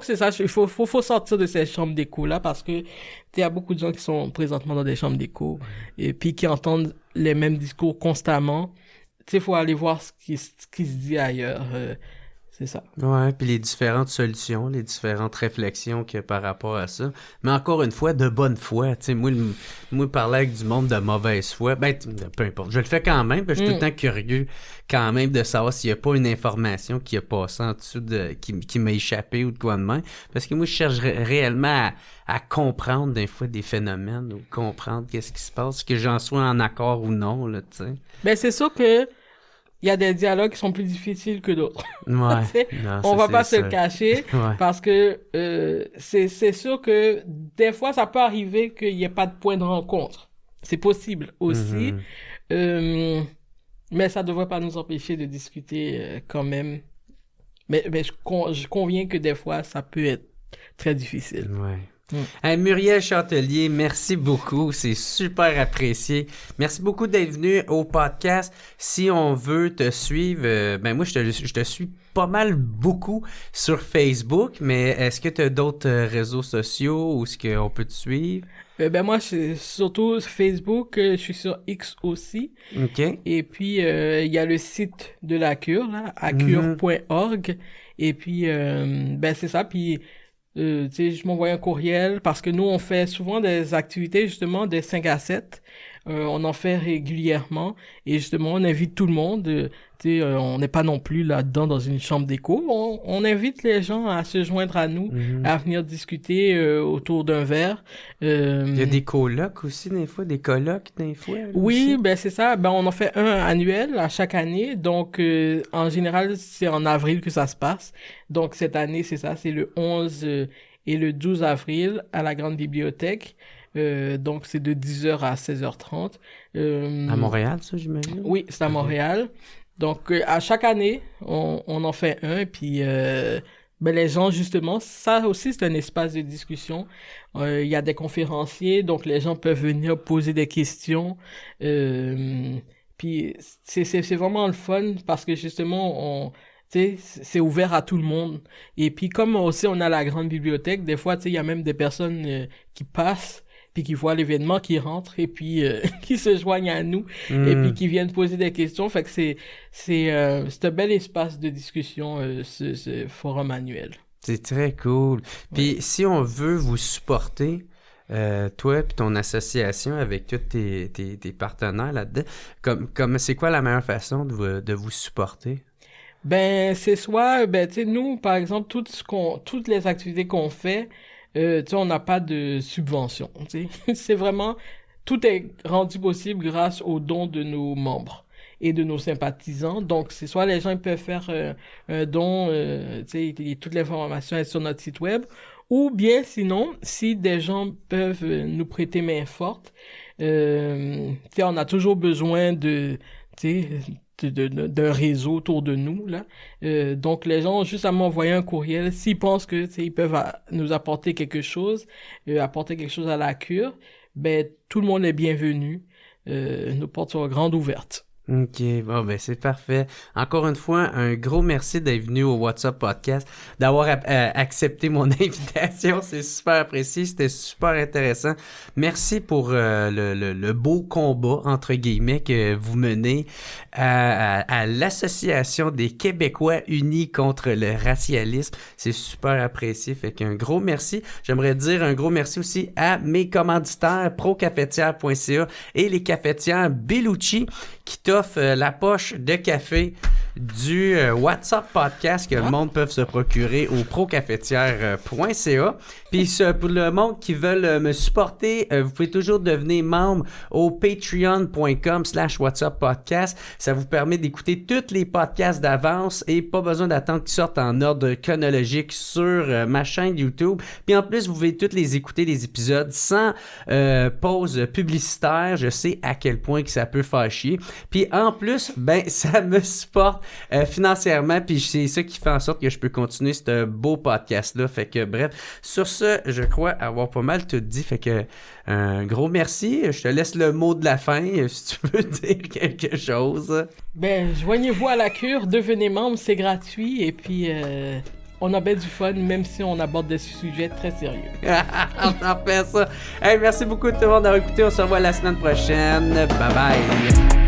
c'est ça, il faut sortir de ces chambres d'écho là parce que il y a beaucoup de gens qui sont présentement dans des chambres d'écho et puis qui entendent les mêmes discours constamment. Tu sais, faut aller voir ce qui se dit ailleurs. C'est ça. Ouais, puis les différentes solutions, les différentes réflexions qu'il y a par rapport à ça. Mais encore une fois, de bonne foi. Tu sais, moi, parler avec du monde de mauvaise foi, peu importe. Je le fais quand même, parce que je suis tout le temps curieux quand même de savoir s'il n'y a pas une information qui a passé en dessous qui m'a échappé ou de quoi de même. Parce que moi, je cherche réellement à comprendre des fois des phénomènes ou comprendre qu'est-ce qui se passe, que j'en sois en accord ou non, là, tu sais. C'est sûr que il y a des dialogues qui sont plus difficiles que d'autres. Ouais. On va pas se le cacher parce que c'est sûr que des fois ça peut arriver qu'il y ait pas de point de rencontre. C'est possible aussi. Mais ça devrait pas nous empêcher de discuter quand même. Mais je conviens que des fois ça peut être très difficile. Ouais. Hey, Muriel Chatelier, merci beaucoup, c'est super apprécié. Merci beaucoup d'être venu au podcast. Si on veut te suivre, moi je te suis pas mal beaucoup sur Facebook, mais est-ce que tu as d'autres réseaux sociaux où est-ce qu'on peut te suivre? Moi, je suis surtout sur Facebook, je suis sur X aussi. OK. Et puis, il y a le site de la cure, là, acure.org. Et puis, c'est ça. Puis, tu sais, je m'envoie un courriel parce que nous, on fait souvent des activités, justement, de 5 à 7. On en fait régulièrement. Et justement, on invite tout le monde. Tu sais, on n'est pas non plus là-dedans dans une chambre d'écho. On invite les gens à se joindre à nous, à venir discuter autour d'un verre. Il y a des colloques aussi, des fois, des colloques, des fois. Oui, c'est ça. On en fait un annuel à chaque année. Donc, en général, c'est en avril que ça se passe. Donc, cette année, c'est ça, c'est le 11 et le 12 avril à la Grande Bibliothèque. Donc, c'est de 10h à 16h30. À Montréal, ça, j'imagine? Oui, c'est à Montréal. Donc, à chaque année, on en fait un. Et puis, les gens, justement, ça aussi, c'est un espace de discussion. Il y a des conférenciers, donc les gens peuvent venir poser des questions. Puis, c'est vraiment le fun parce que, justement, c'est ouvert à tout le monde. Et puis, comme aussi on a la grande bibliothèque, des fois, il y a même des personnes qui passent, puis qui voient l'événement, qui rentrent, et puis qui se joignent à nous, et puis qui viennent poser des questions. Fait que c'est un bel espace de discussion, ce forum annuel. C'est très cool. Puis, si on veut vous supporter, toi et ton association avec tous tes partenaires là-dedans, comme c'est quoi la meilleure façon de vous supporter? Ben, c'est soit, tu sais, nous, par exemple, toutes les activités qu'on fait, tu sais, on n'a pas de subvention, tu sais. C'est vraiment, tout est rendu possible grâce aux dons de nos membres et de nos sympathisants. Donc, c'est soit les gens peuvent faire un don, tu sais, toute l'information est sur notre site web, ou bien sinon, si des gens peuvent nous prêter main forte, tu sais, on a toujours besoin de, tu sais, d'un réseau autour de nous là. Donc les gens ont juste à m'envoyer un courriel s'ils pensent que ils peuvent nous apporter quelque chose à la cure. Ben tout le monde est bienvenu. Nos portes sont grandes ouvertes. OK, bon ben c'est parfait. Encore une fois, un gros merci d'être venu au WhatsApp Podcast, d'avoir accepté mon invitation, c'est super apprécié, c'était super intéressant. Merci pour le beau combat, entre guillemets, que vous menez à l'Association des Québécois unis contre le racialisme. C'est super apprécié, fait qu'un gros merci. J'aimerais dire un gros merci aussi à mes commanditaires, procafetière.ca et les cafetières Bellucci, qui t'offre la poche de café du WhatsApp Podcast que le monde peut se procurer au procafetière.ca. Puis pour le monde qui veulent me supporter, vous pouvez toujours devenir membre au patreon.com/WhatsApp Podcast. Ça vous permet d'écouter tous les podcasts d'avance et pas besoin d'attendre qu'ils sortent en ordre chronologique sur ma chaîne YouTube. Puis en plus, vous pouvez tous les écouter, les épisodes, sans pause publicitaire. Je sais à quel point que ça peut faire chier. Puis en plus, ben ça me supporte financièrement, puis c'est ça qui fait en sorte que je peux continuer ce beau podcast-là. Fait que bref, sur ce, je crois avoir pas mal tout dit. Fait que un gros merci. Je te laisse le mot de la fin, si tu veux dire quelque chose. Ben, joignez-vous à la cure, devenez membre, c'est gratuit, et puis on a bien du fun, même si on aborde des sujets très sérieux. On en fait ça. Hey, merci beaucoup tout le monde d'avoir écouté. On se revoit la semaine prochaine. Bye bye.